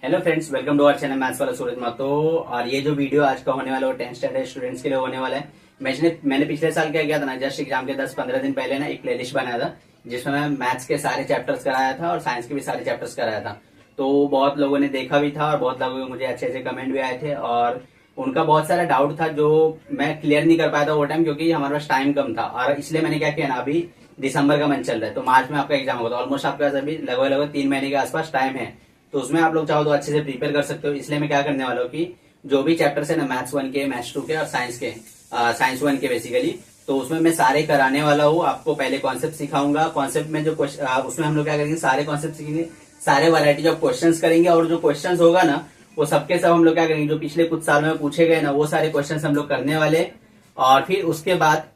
Hello friends, welcome to our channel maths वाला सूरज मातो। और ये जो वीडियो आज का होने वाला है वो 10th स्टैंडर्ड स्टूडेंट्स के लिए होने वाला है। मैंने पिछले साल क्या किया था ना, जस्ट एग्जाम के 10-15 दिन पहले ना एक प्लेलिस्ट बनाया था जिसमें मैं मैथ्स के सारे चैप्टर्स कराया था और साइंस के भी सारे चैप्टर्स कराया था। तो बहुत लोगों ने देखा भी था और बहुत लोगों के मुझे अच्छे अच्छे कमेंट भी आए थे और उनका बहुत सारा डाउट था जो मैं क्लियर नहीं कर पाया था वो टाइम, क्योंकि हमारे पास टाइम कम था। और इसलिए मैंने क्या किया ना, अभी दिसंबर का मंथ चल रहा है तो मार्च में आपका एग्जाम होगा, तो ऑलमोस्ट आपके पास अभी लगभग लगभग 3 महीने के आसपास टाइम है। तो उसमें आप लोग चाहो तो अच्छे से प्रिपेयर कर सकते हो। इसलिए मैं क्या करने वाला हूँ कि जो भी चैप्टर्स है ना, मैथ्स 1 के, मैथ्स 2 के और साइंस के, साइंस 1 के बेसिकली, तो उसमें मैं सारे कराने वाला हूँ। आपको पहले कॉन्सेप्ट सिखाऊंगा। कॉन्सेप्ट में जो उसमें हम लोग क्या करेंगे, सारे कॉन्सेप्ट सीखेंगे, सारे वैरायटी ऑफ क्वेश्चंस करेंगे और जो क्वेश्चंस होगा ना वो सबके सब हम लोग क्या करेंगे, जो पिछले कुछ सालों में पूछे गए ना वो सारे क्वेश्चंस हम लोग करने वाले। और फिर उसके बाद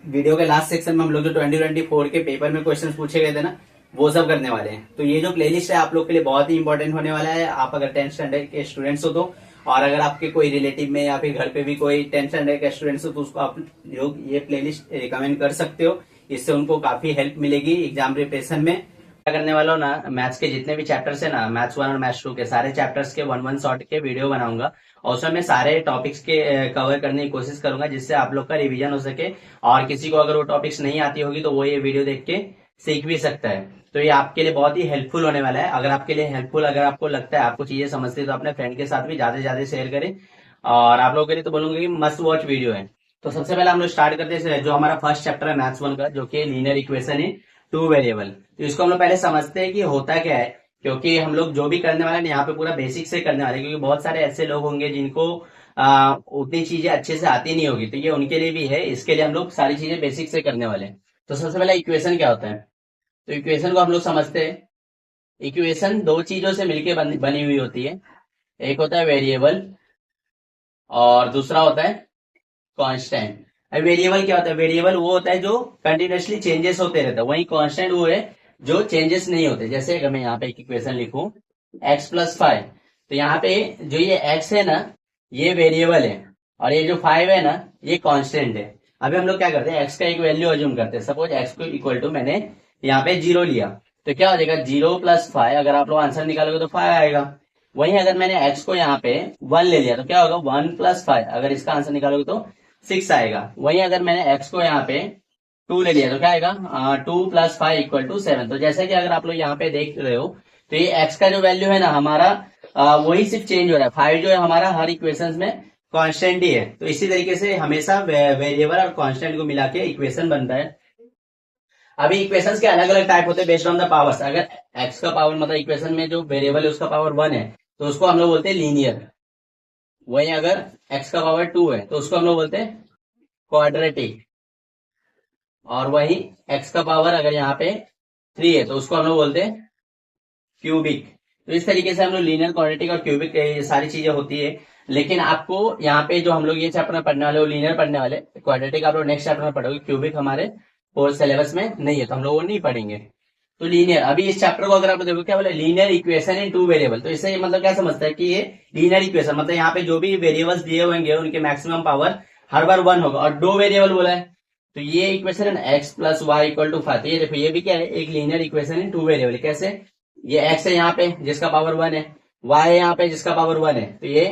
वीडियो के लास्ट सेक्शन में हम लोग जो 2024 के पेपर में क्वेश्चंस पूछे गए थे ना वो सब करने वाले हैं। तो ये जो प्लेलिस्ट है आप लोग के लिए बहुत ही इंपॉर्टेंट होने वाला है। आप अगर 10th स्टैंडर्ड के स्टूडेंट्स हो तो, और अगर आपके कोई रिलेटिव में या फिर घर पे भी कोई 10th स्टैंडर्ड के स्टूडेंट्स हो तो उसको आप लोग ये प्लेलिस्ट रिकमेंड कर सकते हो। इससे उनको काफी हेल्प मिलेगी एग्जाम प्रिपरेशन में। क्या करने वाला हूँ ना, मैथ्स के जितने भी चैप्टर्स है ना, मैथ्स 1 और मैथ्स 2 के सारे चैप्टर्स के 1 शॉर्ट के वीडियो बनाऊंगा और उसमें मैं सारे टॉपिक्स के कवर करने की कोशिश करूंगा जिससे आप लोग का रिवीजन हो सके। और किसी को अगर वो टॉपिक्स नहीं आती होगी तो वो ये वीडियो देख के सीख भी सकता है। तो ये आपके लिए बहुत ही हेल्पफुल होने वाला है। अगर आपके लिए हेल्पफुल, अगर आपको लगता है आपको चीजें समझते तो अपने फ्रेंड के साथ भी ज्यादा से ज्यादा शेयर करें। और आप लोगों के लिए तो बोलूंगा कि मस्ट वॉच वीडियो है। तो सबसे पहले हम लोग स्टार्ट करते हैं जो हमारा फर्स्ट चैप्टर है मैथ्स 1 का, जो कि लीनियर इक्वेशन है टू वेरिएबल। तो इसको हम लोग पहले समझते हैं कि होता क्या है, क्योंकि हम लोग जो भी करने वाले हैं यहाँ पे पूरा बेसिक से करने वाले हैं, क्योंकि बहुत सारे ऐसे लोग होंगे जिनको उतनी चीजें अच्छे से आती नहीं होगी। तो ये उनके लिए भी है, इसके लिए हम लोग सारी चीजें बेसिक से करने वाले हैं। तो सबसे पहले इक्वेशन क्या होता है, तो इक्वेशन को हम लोग समझते हैं। इक्वेशन दो चीजों से मिलकर बनी हुई होती है। एक होता है वेरिएबल और दूसरा होता है कांस्टेंट। अब वेरिएबल क्या होता है, वेरिएबल वो होता है जो कंटिन्यूसली चेंजेस होते रहता है, वही कांस्टेंट वो है जो चेंजेस नहीं होते। जैसे अगर मैं यहाँ पे एक इक्वेशन लिखूं x+5, तो यहाँ पे जो ये x है ना ये वेरिएबल है और ये जो 5 है ना ये कांस्टेंट है। अभी हम लोग क्या करते हैं, x का एक वैल्यू अज्यूम करते हैं। सपोज x को इक्वल टू मैंने यहाँ पे 0 लिया, तो क्या हो जाएगा 0+5, अगर आप लोग आंसर निकालोगे तो 5 आएगा। वहीं अगर मैंने x को यहाँ पे 1 ले लिया तो क्या होगा 1+5, अगर इसका आंसर निकालोगे तो 6 आएगा। वहीं अगर मैंने x को यहाँ पे 2 ले लिया तो क्या आएगा 2+5 = 7। तो जैसे कि अगर आप लोग यहाँ पे देख रहे हो तो ये x का जो वैल्यू है ना हमारा वही सिर्फ चेंज हो रहा है। 5 जो है हमारा हर इक्वेशन में कांस्टेंट ही है। तो इसी तरीके से हमेशा वेरिएबल और कांस्टेंट को मिला के इक्वेशन बनता है। अभी इक्वेशंस के अलग अलग टाइप होते हैं बेस्ड ऑन द पावर्स। अगर x का पावर मतलब इक्वेशन में जो वेरिएबल है उसका पावर 1 है तो उसको हम लोग बोलते हैं लीनियर। वहीं अगर x का पावर 2 है तो उसको हम लोग बोलते हैं क्वाड्रेटिक। और वही x का पावर अगर यहाँ पे 3 है तो उसको हम लोग बोलते हैं क्यूबिक। तो इस तरीके से हम लोग लीनियर, क्वाड्रेटिक और क्यूबिक ये सारी चीजें होती है। लेकिन आपको यहाँ पे जो हम लोग ये चैप्टर में पढ़ने वाले वो लीनियर पढ़ने वाले, क्वाड्रेटिक आप लोग नेक्स्ट चैप्टर में पढ़ोगे, क्यूबिक हमारे कोर्स सिलेबस में नहीं है तो हम लोग वो नहीं पढ़ेंगे। तो लीनियर, अभी इस चैप्टर को अगर आप देखो क्या बोले, linear equation in two variable. तो इससे मतलब क्या समझता है कि ये लीनियर इक्वेशन मतलब यहाँ पे जो भी वेरिएबल्स दिए होंगे उनके मैक्सिमम पावर हर बार 1 होगा और 2 वेरिएबल बोला है। तो ये इक्वेशन है ना x+y=5। तो ये देखो ये भी क्या है, एक linear equation in two variable. कैसे, ये x है यहाँ पे जिसका पावर 1 है, y है यहाँ पे जिसका पावर 1 है। तो ये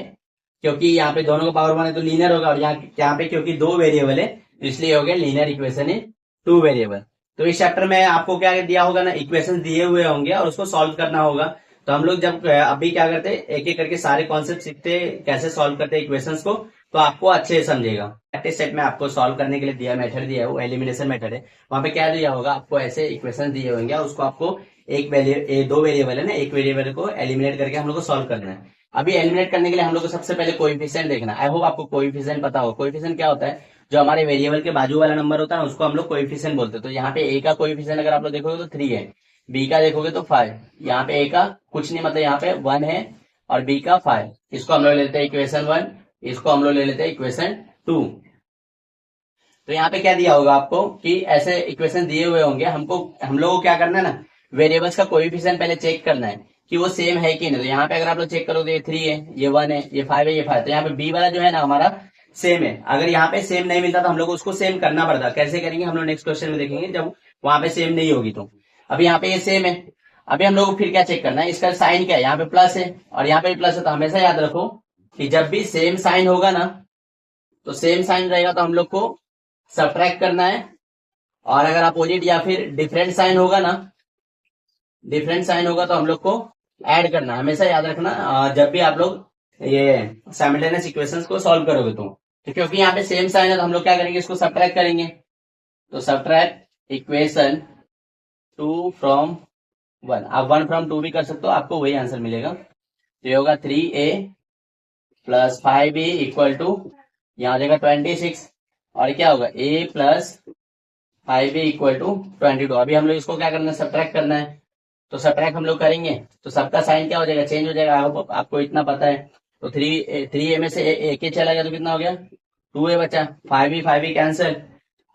क्योंकि यहाँ पे दोनों का पावर 1 है तो लीनियर होगा, और यहाँ पे क्योंकि 2 वेरिएबल है तो इसलिए हो गया linear equation in two variable. तो इस चैप्टर में आपको क्या दिया होगा ना, इक्वेशन दिए हुए होंगे और उसको सॉल्व करना होगा। तो हम लोग जब अभी क्या करते हैं, एक एक करके सारे कॉन्सेप्ट सीखते कैसे सॉल्व करते हैं इक्वेशंस को, तो आपको अच्छे से समझेगा। प्रैक्टिस सेट में आपको सॉल्व करने के लिए दिया मेथड दिया है वो एलिमिनेशन मेथड है। वहां पे क्या दिया होगा, आपको ऐसे इक्वेशन दिए होंगे और उसको आपको दो वेरिएबल है ना, एक वेरिएबल को एलिमिनेट करके हम लोग को सॉल्व करना है। अभी एलिमिनेट करने के लिए हम लोग को सबसे पहले कोएफिशिएंट देखना है। आई होप आपको कोएफिशिएंट पता हो। कोएफिशिएंट क्या होता है, जो हमारे वेरिएबल के बाजू वाला नंबर होता है ना उसको हम लोग कोएफिशिएंट बोलते हैं। तो यहाँ पे a का कोएफिशिएंट अगर आप लोग देखोगे तो 3 है, b का देखोगे तो 5, यहाँ पे a का कुछ नहीं मतलब यहाँ पे 1 है और b का 5। इसको हम लोग ले लेते हैं इक्वेशन 1, इसको हम लोग ले लेते हैं इक्वेशन 2। तो यहाँ पे क्या दिया होगा आपको कि ऐसे इक्वेशन दिए हुए होंगे, हम लोग को क्या करना है ना, वेरिएबल्स का कोएफिशिएंट पहले चेक करना है कि वो सेम है कि नहीं। तो यहाँ पे अगर आप लोग चेक करोगे ये 3 है, ये 1 है, ये 5 है, ये 5। तो यहाँ पे b वाला जो है ना हमारा सेम है। अगर यहाँ पे सेम नहीं मिलता तो हम लोग उसको सेम करना पड़ता। कैसे करेंगे हम लोग नेक्स्ट क्वेश्चन में देखेंगे जब वहां पे सेम नहीं होगी। तो अब यहाँ पे ये सेम है। अभी हम लोग को फिर क्या चेक करना है, इसका साइन क्या है, यहाँ पे प्लस है और यहाँ पे भी प्लस है, तो हमेशा याद रखो कि जब भी सेम साइन होगा ना, तो सेम साइन रहेगा तो हम लोग को सब्ट्रैक्ट करना है, और अगर अपोजिट या फिर डिफरेंट साइन होगा ना, डिफरेंट साइन होगा तो हम लोग को ऐड करना है। हमेशा याद रखना जब भी आप लोग ये साइमल्टेनियस इक्वेशंस को सॉल्व करोगे तो क्योंकि यहाँ पे सेम साइन है तो हम लोग क्या करेंगे, इसको सब्ट्रैक्ट करेंगे। तो सब्ट्रैक्ट इक्वेशन 2 फ्रॉम 1, आप 1 फ्रॉम 2 भी कर सकते हो, आपको वही आंसर मिलेगा। तो ये होगा 3a plus 5b equal to, यहाँ हो जाएगा 26, और क्या होगा a plus 5b equal to 22। अभी हम लोग इसको क्या करना है, सब्ट्रैक्ट करना है। तो सब्ट्रैक्ट हम लोग करेंगे तो सबका साइन क्या हो जाएगा, चेंज हो जाएगा। आपको इतना पता है। तो 3a में से a के चला गया तो कितना हो गया, 2a बचा, 5b कैंसिल,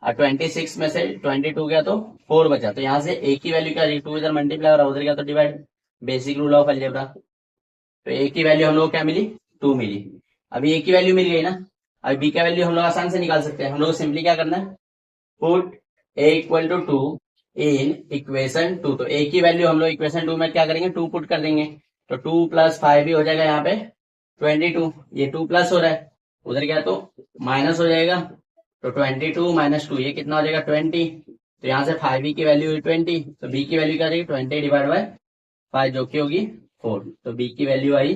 और 26 में से 22 गया तो 4 बचा। तो यहाँ से a की वैल्यू क्या, 2 इधर मल्टीप्लाई और उधर गया तो divide, basic rule of algebra. तो a की वैल्यू हम लोग क्या मिली, 2 मिली। अभी a की वैल्यू मिल गई ना, अभी b का वैल्यू हम लोग आसान से निकाल सकते हैं। हम लोग सिंपली क्या करना है, put a equal to 2 in equation 2। तो a की वैल्यू हम लोग इक्वेशन 2 में क्या करेंगे, 2 पुट कर देंगे। तो 2 प्लस 5 भी हो जाएगा यहाँ पे 22, ये 2 प्लस हो रहा है, उधर गया तो माइनस हो जाएगा। तो 22 माइनस 2 ये कितना हो जाएगा 20। तो यहाँ से 5b की वैल्यू हुई 20, तो b की वैल्यू क्या रहेगी 20 डिवाइड बाय 5 जो कि होगी 4। तो b की वैल्यू आई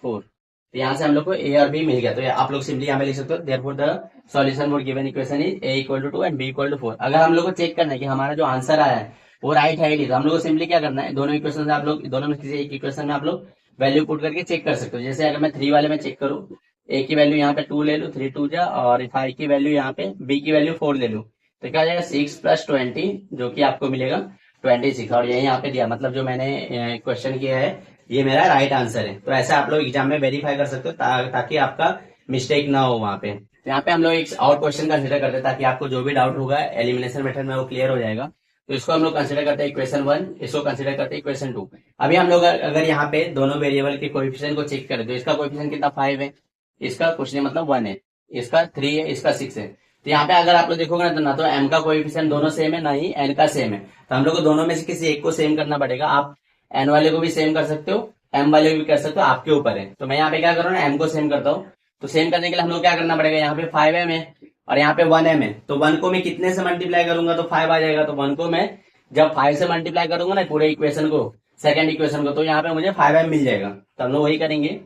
4। तो यहाँ से हम लोग को a और b मिल गया। तो आप लोग सिंपली यहाँ पे लिख सकते हो, therefore the solution for given equation is a equal to 2 and b equal to 4। अगर हम लोग को चेक करना है कि हमारा जो आंसर आया है वो राइट है नहीं, तो हम लोग को सिंपली क्या करना है, दोनों इक्वेशन आप लोग, दोनों में किसी एक इक्वेशन में आप लोग वैल्यू पुट करके चेक कर सकते हो। जैसे अगर मैं 3 वाले में चेक करूँ, a की वैल्यू यहाँ पे 2 ले लूँ, 3 2 जा, और 5 की वैल्यू यहाँ पे b की वैल्यू 4 ले लूँ, तो क्या हो जाएगा 6 प्लस 20 जो कि आपको मिलेगा 26। और यही यहाँ पे दिया, मतलब जो मैंने क्वेश्चन किया है ये मेरा राइट आंसर है। तो ऐसा आप लोग एग्जाम में वेरीफाई कर सकते हो ताकि आपका मिस्टेक ना हो वहां पे। तो यहाँ पे हम लोग एक और क्वेश्चन कंसिडर करते हैं ताकि आपको जो भी डाउट होगा एलिमिनेशन मेथड में वो क्लियर हो जाएगा। तो इसको हम लोग कंसिडर करते हैं इक्वेशन 1, इसको कंसिडर करते हैं इक्वेशन 2। अभी हम लोग अगर यहाँ पे दोनों वेरिएबल के कोएफिशिएंट को चेक करें तो इसका कोएफिशिएंट कितना 5 है, इसका कुछ नहीं मतलब 1 है, इसका 3 है, इसका 6 है। तो यहाँ पे अगर आप लोग देखोगे ना तो m का कोएफिशिएंट दोनों सेम है, ना ही n का सेम है। तो हम लोग को दोनों में से किसी एक को सेम करना पड़ेगा। आप n वाले को भी सेम कर सकते हो, m वाले को भी कर सकते हो, आपके ऊपर है। तो मैं यहाँ पे क्या कर रहा हूँ, m को सेम करता हूँ। तो सेम करने के लिए हम लोग क्या करना पड़ेगा, यहाँ पे 5m है और यहाँ पे 1m है। तो 1 को मैं कितने से मल्टीप्लाई करूंगा तो 5 आ जाएगा। तो 1 को मैं जब 5 से मल्टीप्लाई करूंगा ना पूरे इक्वेशन को, सेकंड इक्वेशन को, तो यहाँ पे मुझे 5m मिल जाएगा। तो हम लोग वही करेंगे,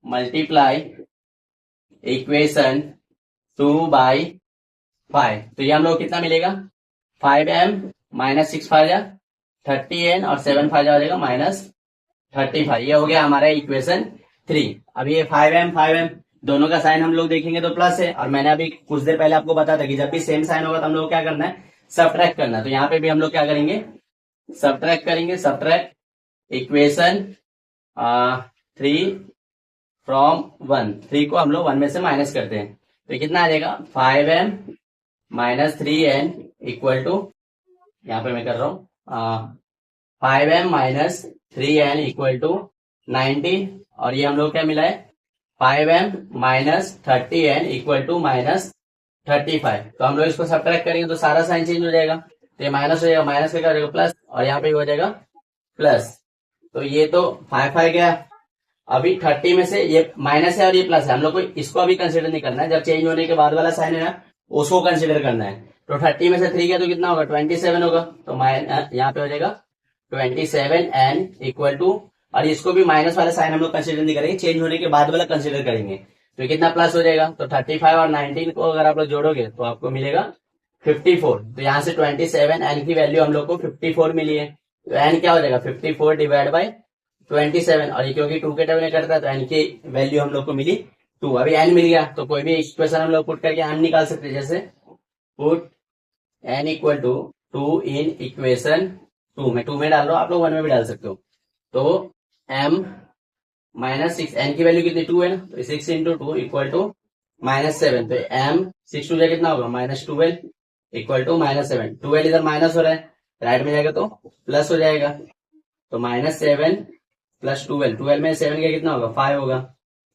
मल्टीप्लाई इक्वेशन 2 बाई 5। तो ये हम लोग कितना मिलेगा, 5m माइनस 6 5 जा 30n और 7 5 जा हो जाएगा माइनस 35। ये हो गया हमारा इक्वेशन 3। अब ये 5m दोनों का साइन हम लोग देखेंगे तो प्लस है, और मैंने अभी कुछ देर पहले आपको बताया था कि जब भी सेम साइन होगा तो हम लोग क्या करना है, सब्ट्रैक्ट करना है। तो यहाँ पे भी हम लोग क्या करेंगे, सब्ट्रैक्ट करेंगे। सब्ट्रैक्ट इक्वेशन 3 फ्रॉम 1, 3 को हम लोग 1 में से माइनस करते हैं। तो कितना आ जाएगा 5m minus 3n equal to, यहाँ पे मैं कर रहा हूँ 5m minus 3n equal to 90, और ये हम लोग क्या मिला है 5m minus 30n equal to minus 35। तो हम लोग इसको सब्ट्रैक्ट करेंगे तो सारा साइन चेंज हो जाएगा। तो ये माइनस हो जाएगा, माइनस का क्या हो जाएगा प्लस, और यहाँ पे हो जाएगा प्लस। तो ये तो 5 गया। अभी 30 में से ये माइनस है और ये प्लस है, हम लोग को इसको अभी कंसिडर नहीं करना है। जब चेंज होने के बाद वाला साइन है ना उसको कंसिडर करना है। तो 30 में से 3 गया तो कितना होगा 27 होगा। तो यहाँ पे हो जाएगा 27n इक्वल टू, और इसको भी माइनस वाला साइन हम लोग कंसिडर नहीं करेंगे, चेंज होने के बाद वाला कंसिडर करेंगे। तो कितना प्लस हो जाएगा, तो 35 और 19 को अगर आप लोग जोड़ोगे तो आपको मिलेगा 54। तो यहाँ से 27n की वैल्यू हम लोग को 54 मिली है। तो n क्या हो जाएगा 54 डिवाइड बाई 27, और ये क्योंकि 2 के टर्म में करता है तो n की वैल्यू हम लोग को मिली 2। अभी n मिल गया तो कोई भी इक्वेशन हम लोग पुट करके n निकाल सकते हैं। जैसे put n equal to 2 in equation 2 में, 2 में डाल रहा हूँ, आप लोग 1 में भी डाल सकते हो। तो m माइनस 6, n की वैल्यू कितनी 2 है ना, तो 6 इंटू 2 इक्वल टू माइनस 7। तो m 6 टू कितना होगा माइनस 12 इक्वल टू माइनस 7। 12 इधर माइनस हो रहा है, राइट में जाएगा तो प्लस हो जाएगा। तो माइनस 7 प्लस 12, 12 में 7 का कितना होगा 5 होगा।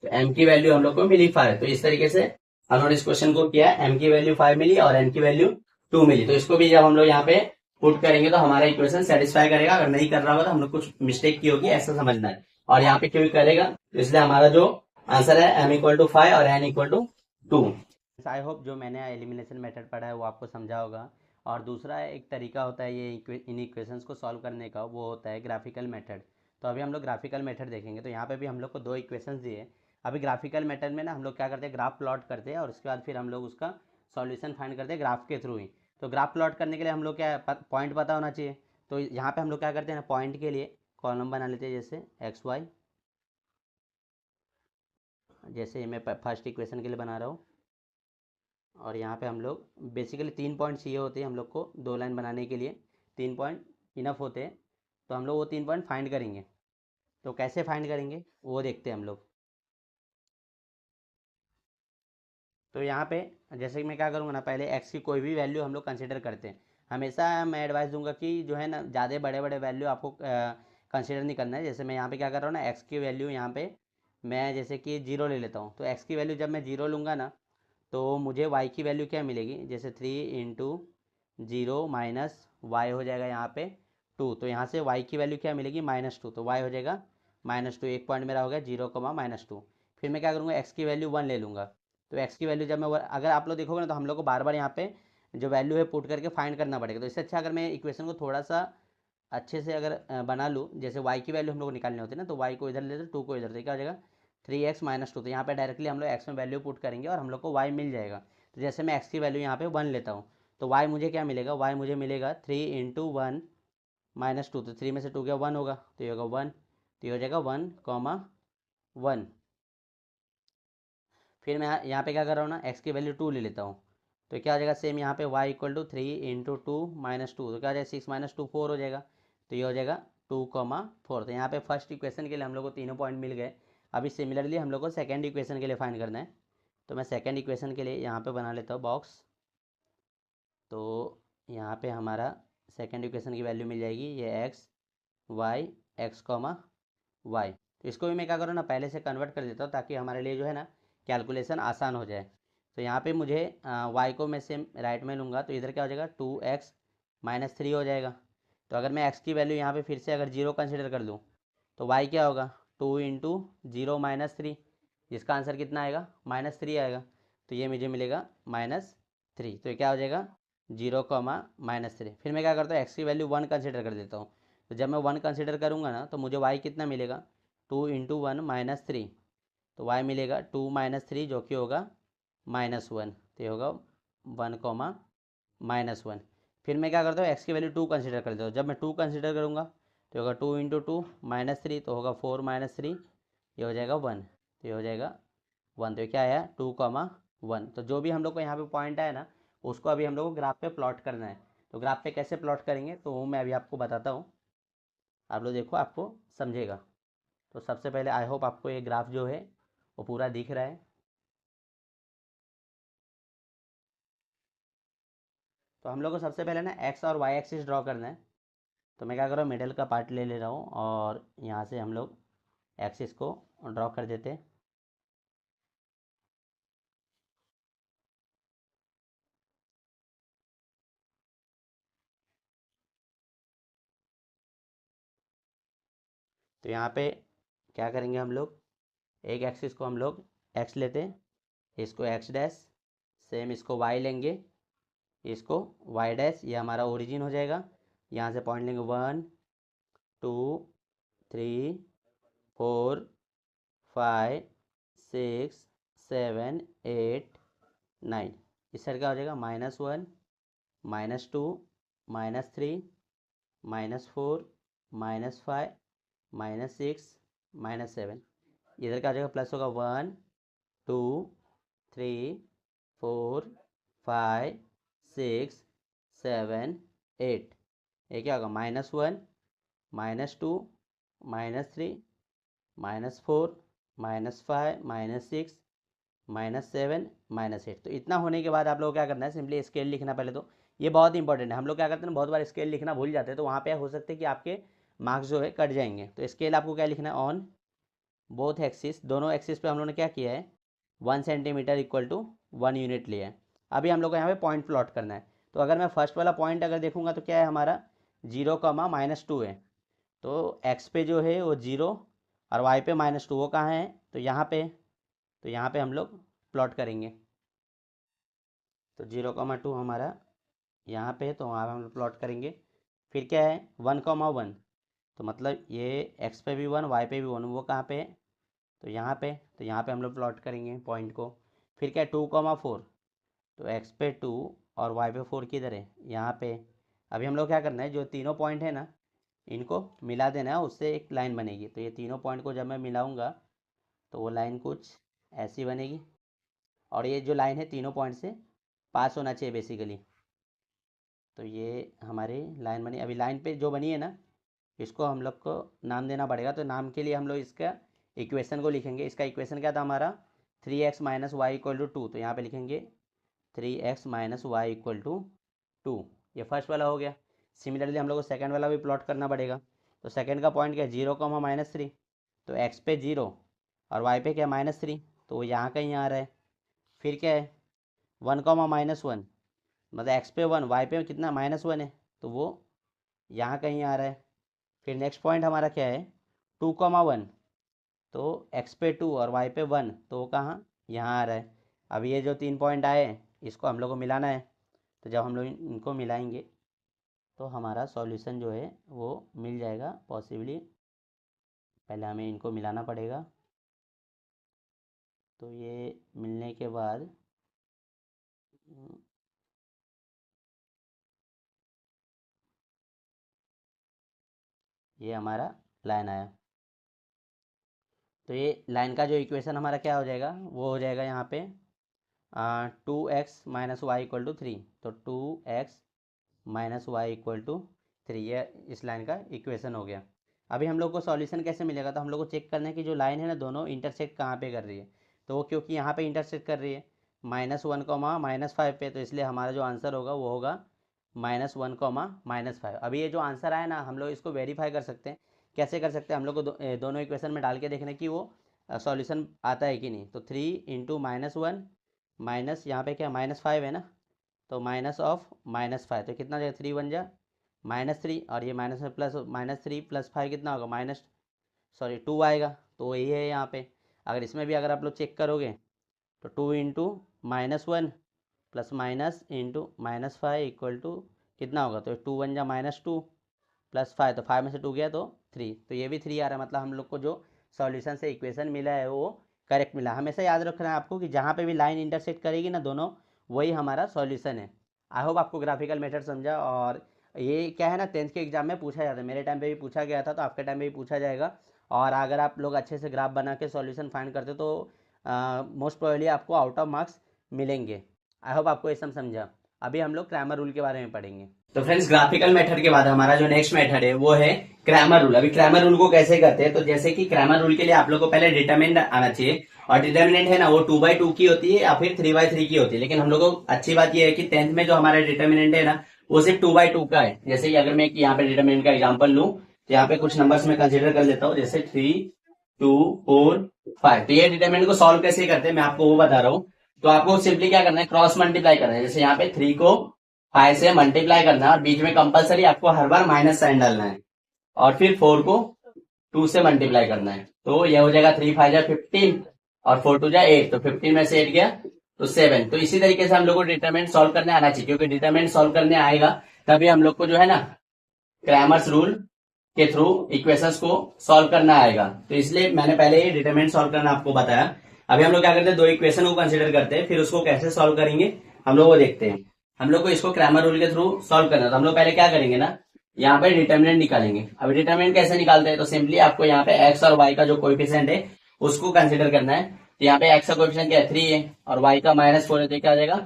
तो m की वैल्यू हम लोग को मिली 5। तो इस तरीके से हम लोग इस क्वेश्चन को किया, m की वैल्यू 5 मिली और n की वैल्यू 2 मिली। तो इसको भी जब हम लोग यहाँ पे पुट करेंगे तो हमारा इक्वेशन सेटिस्फाई करेगा। अगर नहीं कर रहा होगा तो हम लोग कुछ मिस्टेक की होगी, ऐसा समझना है। और यहाँ पे क्यों करेगा, तो इसलिए हमारा जो आंसर है m=5 और n=2। आई होप जो मैंने एलिमिनेशन मेथड पढ़ा है वो आपको समझा होगा। और दूसरा एक तरीका होता है ये इन इक्वेशंस को सॉल्व करने का, वो होता है ग्राफिकल मेथड। तो अभी हम लोग ग्राफिकल मेथड देखेंगे। तो यहाँ पे भी हम लोग को दो इक्वेशंस दिए। अभी ग्राफिकल मेथड में ना हम लोग क्या करते हैं, ग्राफ प्लॉट करते हैं और उसके बाद फिर हम लोग उसका सॉल्यूशन फाइंड करते हैं ग्राफ के थ्रू ही। तो ग्राफ प्लॉट करने के लिए हम लोग क्या पॉइंट पता होना चाहिए। तो यहाँ पे हम लोग क्या करते हैं ना, पॉइंट के लिए कॉलम बना लेते हैं, जैसे एक्स वाई, जैसे मैं फर्स्ट इक्वेशन के लिए बना रहा हूँ। और यहाँ पे हम लोग बेसिकली 3 पॉइंट चाहिए होते हैं हम लोग को 2 लाइन बनाने के लिए। 3 पॉइंट इनफ होते हैं। तो हम लोग वो 3 पॉइंट फाइंड करेंगे। तो कैसे फाइंड करेंगे वो देखते हैं हम लोग। तो यहाँ पे जैसे कि मैं क्या करूँगा ना, पहले एक्स की कोई भी वैल्यू हम लोग कंसिडर करते हैं। हमेशा मैं एडवाइस दूंगा कि जो है ना, ज़्यादा बड़े बड़े वैल्यू आपको कंसिडर नहीं करना है। जैसे मैं यहाँ पे क्या कर रहा हूँ ना, एक्स की वैल्यू यहाँ पे मैं जैसे कि 0 ले लेता हूँ। तो एक्स की वैल्यू जब मैं 0 लूँगा ना, तो मुझे वाई की वैल्यू क्या मिलेगी, जैसे 3 × 0 माइनस वाई हो जाएगा यहाँ पे 2। तो यहाँ से वाई की वैल्यू क्या मिलेगी, -2। तो वाई हो जाएगा -2। एक पॉइंट मेरा हो गया 0, -2। फिर मैं क्या करूँगा, एक्स की वैल्यू 1 ले लूँगा। तो एक्स की वैल्यू जब मैं अगर आप लोग देखोगे ना, तो हम लोग को बार बार यहाँ पे जो वैल्यू है पुट करके फाइंड करना पड़ेगा। तो इससे अच्छा अगर मैं इक्वेशन को थोड़ा सा अच्छे से अगर बना लूँ, जैसे वाई की वैल्यू हम लोग को निकालनी होती है ना, तो वाई को इधर ले लेते, 2 को इधर, तो क्या हो जाएगा 3x - 2। तो यहाँ पे डायरेक्टली हम लोग एक्स में वैल्यू पुट करेंगे और हम लोग को वाई मिल जाएगा। तो जैसे मैं एक्स की वैल्यू यहाँ पे 1 लेता हूँ, तो वाई मुझे क्या मिलेगा, वाई मुझे मिलेगा 3 × 1 - 2। तो 3 में से 2 गया 1 होगा, तो ये होगा 1। तो ये हो जाएगा 1, 1। फिर मैं यहाँ पे क्या कर रहा हूँ ना, एक्स की वैल्यू 2 ले लेता हूँ। तो क्या हो जाएगा सेम यहाँ पे y = 3 × 2 - 2। तो क्या हो जाएगा 6 - 2 4 हो जाएगा। तो ये हो जाएगा 2, 4। तो यहाँ पे फर्स्ट इक्वेशन के लिए हम लोग को तीनों पॉइंट मिल गए। अभी सिमिलरली हम लोग को सेकेंड इक्वेशन के लिए फाइंड करना है। तो मैं सेकेंड इक्वेशन के लिए यहाँ पे बना लेता हूँ बॉक्स। तो यहाँ पे हमारा सेकेंड इक्वेशन की वैल्यू मिल जाएगी, ये एक्स वाई, एक्स, वाई। तो इसको भी मैं क्या करूँ ना, पहले से कन्वर्ट कर देता हूँ ताकि हमारे लिए जो है ना कैलकुलेशन आसान हो जाए। तो यहाँ पे मुझे वाई को मैं सेम राइट में लूँगा, तो इधर क्या हो जाएगा 2x - 3 हो जाएगा। तो अगर मैं x की वैल्यू यहाँ पे फिर से अगर 0 कंसिडर कर लूँ, तो y क्या होगा 2 × 0 - 3, जिसका आंसर कितना आएगा -3 आएगा। तो ये मुझे मिलेगा -3। तो ये क्या हो जाएगा 0, -3। फिर मैं क्या करता हूँ, एक्स की वैल्यू 1 कंसिडर कर देता हूँ। तो जब मैं 1 कंसिडर करूँगा ना, तो मुझे y कितना मिलेगा 2 × 1 - 3। तो y मिलेगा 2 - 3, जो कि होगा -1। तो ये होगा 1, -1। फिर मैं क्या करता हूँ, एक्स की वैल्यू 2 कंसिडर कर देता हूँ। जब मैं 2 कंसिडर करूँगा तो होगा 2 × 2 -3, तो होगा 4 - 3, ये हो जाएगा 1। तो ये हो जाएगा 1। तो ये क्या आया 2, 1। तो जो भी हम लोग को यहाँ पे पॉइंट आया ना, उसको अभी हम लोग को ग्राफ पे प्लॉट करना है। तो ग्राफ पे कैसे प्लॉट करेंगे तो वो मैं अभी आपको बताता हूँ। आप लोग देखो, आपको समझेगा। तो सबसे पहले आई होप आपको ये ग्राफ जो है वो पूरा दिख रहा है। तो हम लोग को सबसे पहले ना एक्स और वाई एक्सिस ड्रॉ करना है। तो मैं क्या कर रहा हूँ, मिडल का पार्ट ले ले रहा हूँ और यहाँ से हम लोग एक्सिस को ड्रॉ कर देते हैं। तो यहाँ पे क्या करेंगे हम लोग, एक एक्सिस को हम लोग एक्स लेते हैं, इसको एक्स डैश, सेम इसको वाई लेंगे, इसको वाई डैश, ये हमारा ओरिजिन हो जाएगा। यहाँ से पॉइंट लेंगे 1 2 3 4 5 6 7 8 9। इस साइड का हो जाएगा -1 -2 -3 -4 -5 -6 -7। इधर का हो जाएगा प्लस होगा 1 2 3 4 5 6 7 8। ये क्या होगा -1 -2 -3 -4 -5 -6 -7 -8। तो इतना होने के बाद आप लोग क्या करना है, सिंपली स्केल लिखना। पहले तो ये बहुत इंपॉर्टेंट है। हम लोग क्या करते हैं ना, बहुत बार स्केल लिखना भूल जाते हैं, तो वहाँ पे हो सकता है कि आपके मार्क्स जो है कट जाएंगे। तो स्केल आपको क्या लिखना है, ऑन बोथ एक्सिस, दोनों एक्सिस पे हम लोगों ने क्या किया है 1 सेंटीमीटर = 1 यूनिट लिया है। अभी हम लोग को यहाँ पे पॉइंट प्लॉट करना है। तो अगर मैं फर्स्ट वाला पॉइंट अगर देखूंगा तो क्या है हमारा 0, -2 है। तो x पे जो है वो 0 और y पे -2, वो कहाँ है तो यहाँ पे। तो यहाँ पे हम लोग प्लॉट करेंगे। तो 0, 2 हमारा यहाँ पे है, तो वहाँ हम लोग प्लॉट करेंगे। फिर क्या है 1, 1, तो मतलब ये x पे भी 1 y पे भी 1, वो कहाँ पे है तो यहाँ पे। तो यहाँ पे हम लोग प्लॉट करेंगे पॉइंट को। फिर क्या है 2, 4, तो x पे 2 और y पे 4 किधर है यहाँ पे। अभी हम लोग क्या करना है, जो तीनों पॉइंट है ना इनको मिला देना है, उससे एक लाइन बनेगी। तो ये तीनों पॉइंट को जब मैं मिलाऊंगा तो वो लाइन कुछ ऐसी बनेगी। और ये जो लाइन है तीनों पॉइंट से पास होना चाहिए बेसिकली। तो ये हमारी लाइन बनी। अभी लाइन पे जो बनी है ना, इसको हम लोग को नाम देना पड़ेगा। तो नाम के लिए हम लोग इसका इक्वेशन को लिखेंगे। इसका इक्वेशन क्या था हमारा 3x - y = 2। तो यहाँ पे लिखेंगे 3x - y = 2। ये फर्स्ट वाला हो गया। सिमिलरली हम लोग को सेकंड वाला भी प्लॉट करना पड़ेगा। तो सेकंड का पॉइंट क्या है 0, -3, तो x पे 0 और y पे क्या -3, तो वो यहाँ कहीं आ रहा है। फिर क्या है 1, -1, मतलब x पे 1 y पे कितना -1 है, तो वो यहाँ कहीं आ रहा है। फिर नेक्स्ट पॉइंट हमारा क्या है 2, 1, तो x पे 2 और y पे 1, तो वो कहाँ यहाँ आ रहा है। अब ये जो तीन पॉइंट आए इसको हम लोग को मिलाना है। तो जब हम लोग इनको मिलाएंगे तो हमारा सॉल्यूशन जो है वो मिल जाएगा पॉसिबली। पहले हमें इनको मिलाना पड़ेगा। तो ये मिलने के बाद ये हमारा लाइन आया। तो ये लाइन का जो इक्वेशन हमारा क्या हो जाएगा, वो हो जाएगा यहाँ पे 2x - y = 3। तो 2x - y = 3, ये इस लाइन का इक्वेशन हो गया। अभी हम लोग को सॉल्यूशन कैसे मिलेगा, तो हम लोग को चेक करना है कि जो लाइन है ना दोनों इंटरसेक्ट कहाँ पे कर रही है। तो वो क्योंकि यहाँ पे इंटरसेक्ट कर रही है -1, -5 पे, तो इसलिए हमारा जो आंसर होगा वो होगा -1, -5। अभी ये जो आंसर आया ना हम लोग इसको वेरीफाई कर सकते हैं। कैसे कर सकते हैं, हम लोग को दोनों इक्वेशन में डाल के देखना कि वो सॉल्यूशन आता है कि नहीं। तो 3 × -1 माइनस यहाँ पे क्या -5 है ना, तो -5, तो कितना जाएगा 3 बन जा -3, और ये माइनस में प्लस -3 + 5 कितना होगा 2 आएगा। तो यही है यहाँ पे। अगर इसमें भी अगर आप लोग चेक करोगे तो 2 × -1 प्लस माइनस इंटू -5 = कितना होगा, तो 2 बन जा -2 + 5, तो 5 में से 2 गया तो 3, तो ये भी 3 आ रहा है। मतलब हम लोग को जो सॉल्यूशन से इक्वेशन मिला है वो करेक्ट मिला। हमेशा याद रखना है आपको कि जहाँ पे भी लाइन इंटरसेक्ट करेगी ना दोनों, वही हमारा सॉल्यूशन है। आई होप आपको ग्राफिकल मेथड समझा। और ये क्या है ना 10th के एग्जाम में पूछा जाता है, मेरे टाइम पे भी पूछा गया था, तो आपके टाइम पे भी पूछा जाएगा। और अगर आप लोग अच्छे से ग्राफ बना के सॉल्यूशन फाइंड करते तो मोस्ट प्रोबेबली आपको आउट ऑफ मार्क्स मिलेंगे। आई होप आपको ये सब समझा। अभी हम लोग क्रैमर रूल के बारे में पढ़ेंगे। तो फ्रेंड्स ग्राफिकल मेथड के बाद हमारा जो नेक्स्ट मेथड है वो है क्रैमर रूल। अभी क्रैमर रूल को कैसे करते हैं, तो जैसे कि क्रैमर रूल के लिए आप लोग को पहले डिटरमिनेंट आना चाहिए। और डिटरमिनेंट है ना वो 2/2 की होती है या फिर 3/3 की होती है। लेकिन हम लोग को अच्छी बात यह है कि 10th में जो हमारा डिटरमिनेंट है ना वो सिर्फ 2/2 का है। जैसे कि अगर मैं यहाँ पे डिटरमिनेंट का एग्जाम्पल लूँ तो यहाँ पे कुछ नंबर्स में कंसिडर कर लेता हूँ, जैसे 3, 2, 4, 5। तो ये डिटरमिनेंट को सॉल्व कैसे करते हैं मैं आपको वो बता रहा हूँ। तो आपको सिंपली क्या करना है, क्रॉस मल्टीप्लाई करना है। जैसे यहाँ पे 3 को 5 से मल्टीप्लाई करना है और बीच में कंपलसरी आपको हर बार माइनस साइन डालना है। और फिर 4 को 2 से मल्टीप्लाई करना है। तो यह हो जाएगा 3 × 5 = 15 और 4 × 2 = 8। तो 15 में से 8 गया तो 7। तो इसी तरीके से हम लोग को डिटरमिनेंट सॉल्व करने आना चाहिए, क्योंकि डिटरमिनेंट सॉल्व करने आएगा तभी हम लोग को जो है ना क्रैमर्स रूल के थ्रू इक्वेशंस को सॉल्व करना आएगा। तो इसलिए मैंने पहले ही डिटरमिनेंट सॉल्व करना आपको बताया। अभी हम लोग क्या करते हैं, दो इक्वेशन को कंसिडर करते हैं, फिर उसको कैसे सॉल्व करेंगे हम लोग वो देखते हैं। हम लोग को इसको क्रैमर रूल के थ्रू सॉल्व करना है। तो हम लोग पहले क्या करेंगे ना, यहाँ पे डिटरमिनेंट निकालेंगे। अभी डिटरमिनेंट कैसे निकालते हैं, तो सिंपली आपको यहाँ पे एक्स और वाई का जो कोएफिशिएंट है उसको कंसिडर करना है। तो यहाँ पे एक्स का कोएफिशिएंट क्या है 3 है और वाई का -4 है, तो क्या आ जाएगा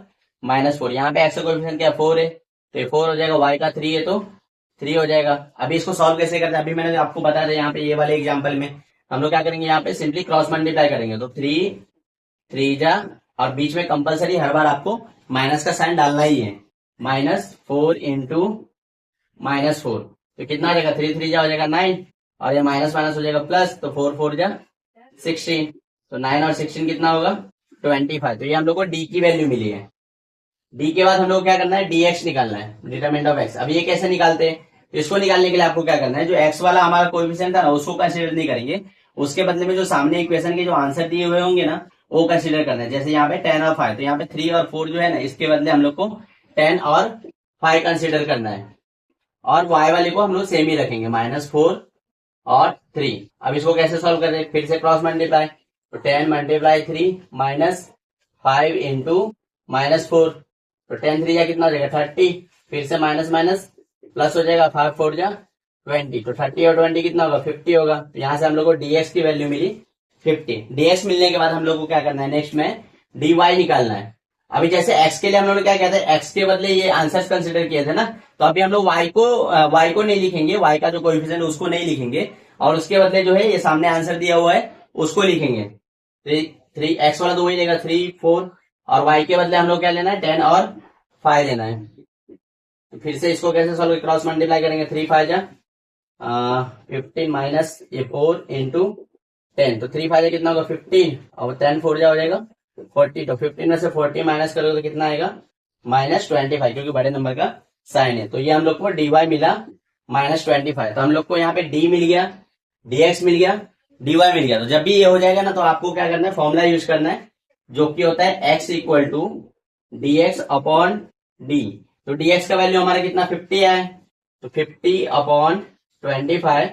-4। यहाँ पे एक्स का कोएफिशिएंट क्या है 4 है, तो 4 हो जाएगा, वाई का 3 है तो 3 हो जाएगा। अभी इसको सॉल्व कैसे करते हैं, अभी मैंने आपको बताया था यहाँ पे ये वाले एग्जाम्पल में हम लोग क्या करेंगे, यहाँ पे सिंपली क्रॉस मल्टीप्लाई करेंगे। तो 3 3 जा और बीच में कंपलसरी हर बार आपको माइनस का साइन डालना ही है। -4 × -4, तो कितना आ जाएगा 3 3 जा हो जाएगा 9 और ये माइनस माइनस हो जाएगा प्लस, तो 4 4 जा 16। तो 9 और 16 कितना होगा 25। तो ये हम लोग को डी की वैल्यू मिली है। डी के बाद हम लोग क्या करना है, डी एक्स निकालना है, डिटरमिनेंट ऑफ एक्स। अब ये कैसे निकालते हैं, इसको निकालने के लिए आपको क्या करना है, जो एक्स वाला हमारा कोएफिशिएंट था ना उसको कंसीडर नहीं करेंगे, उसके बदले में जो सामने इक्वेशन के जो आंसर दिए हुए होंगे ना वो कंसीडर करना है। जैसे यहाँ पे 10 और 5, तो यहाँ पे 3 और 4 जो है ना इसके बदले हम लोग को 10 और 5 कंसीडर करना है, और y वाले को हम लोग सेम ही रखेंगे, -4 और 3। अब इसको कैसे सॉल्व करें, फिर से क्रॉस मल्टीप्लाई, तो 10 मल्टीप्लाई 3 -5 इंटू -4, तो 10 3 या कितना हो जाएगा 30, फिर से माइनस माइनस प्लस हो जाएगा, 5 4 जा 20, तो 30 और 20 कितना होगा 50 होगा। तो यहाँ से हम लोग को dx की वैल्यू मिली 50। dx मिलने के बाद हम लोग को क्या करना है, नेक्स्ट में dy निकालना है। अभी जैसे x के लिए हम लोगों ने क्या किया था, x के बदले ये आंसर्स कंसिडर किए थे ना, तो अभी हम लोग y को नहीं लिखेंगे, y का जो कोएफिशिएंट उसको नहीं लिखेंगे, और उसके बदले जो है ये सामने आंसर दिया हुआ है उसको लिखेंगे। तो 3 x वाला तो वही लेगा 3 4, और y के बदले हम लोग क्या लेना है 10 और 5 लेना है। तो फिर से इसको कैसे सॉल्व, क्रॉस मल्टीप्लाई करेंगे, 3 5 जा 15 माइनस ये 4 इंटू 10, तो 3 5 जा कितना होगा 15, और 10 4 जा हो जाएगा 40, तो 15 में से 40 माइनस करोगे तो कितना आएगा -25, क्योंकि बड़े नंबर का साइन है। तो ये हम लोग को dy मिला -25, तो हम लोग को यहाँ पे d मिल गया, dx मिल गया, dy मिल गया। तो जब भी ये हो जाएगा ना तो आपको क्या करना है, फॉर्मूला यूज करना है, जो कि होता है x equal to dx upon d। तो dx का वैल्यू हमारा कितना 50 है, तो 50 अपॉन 25,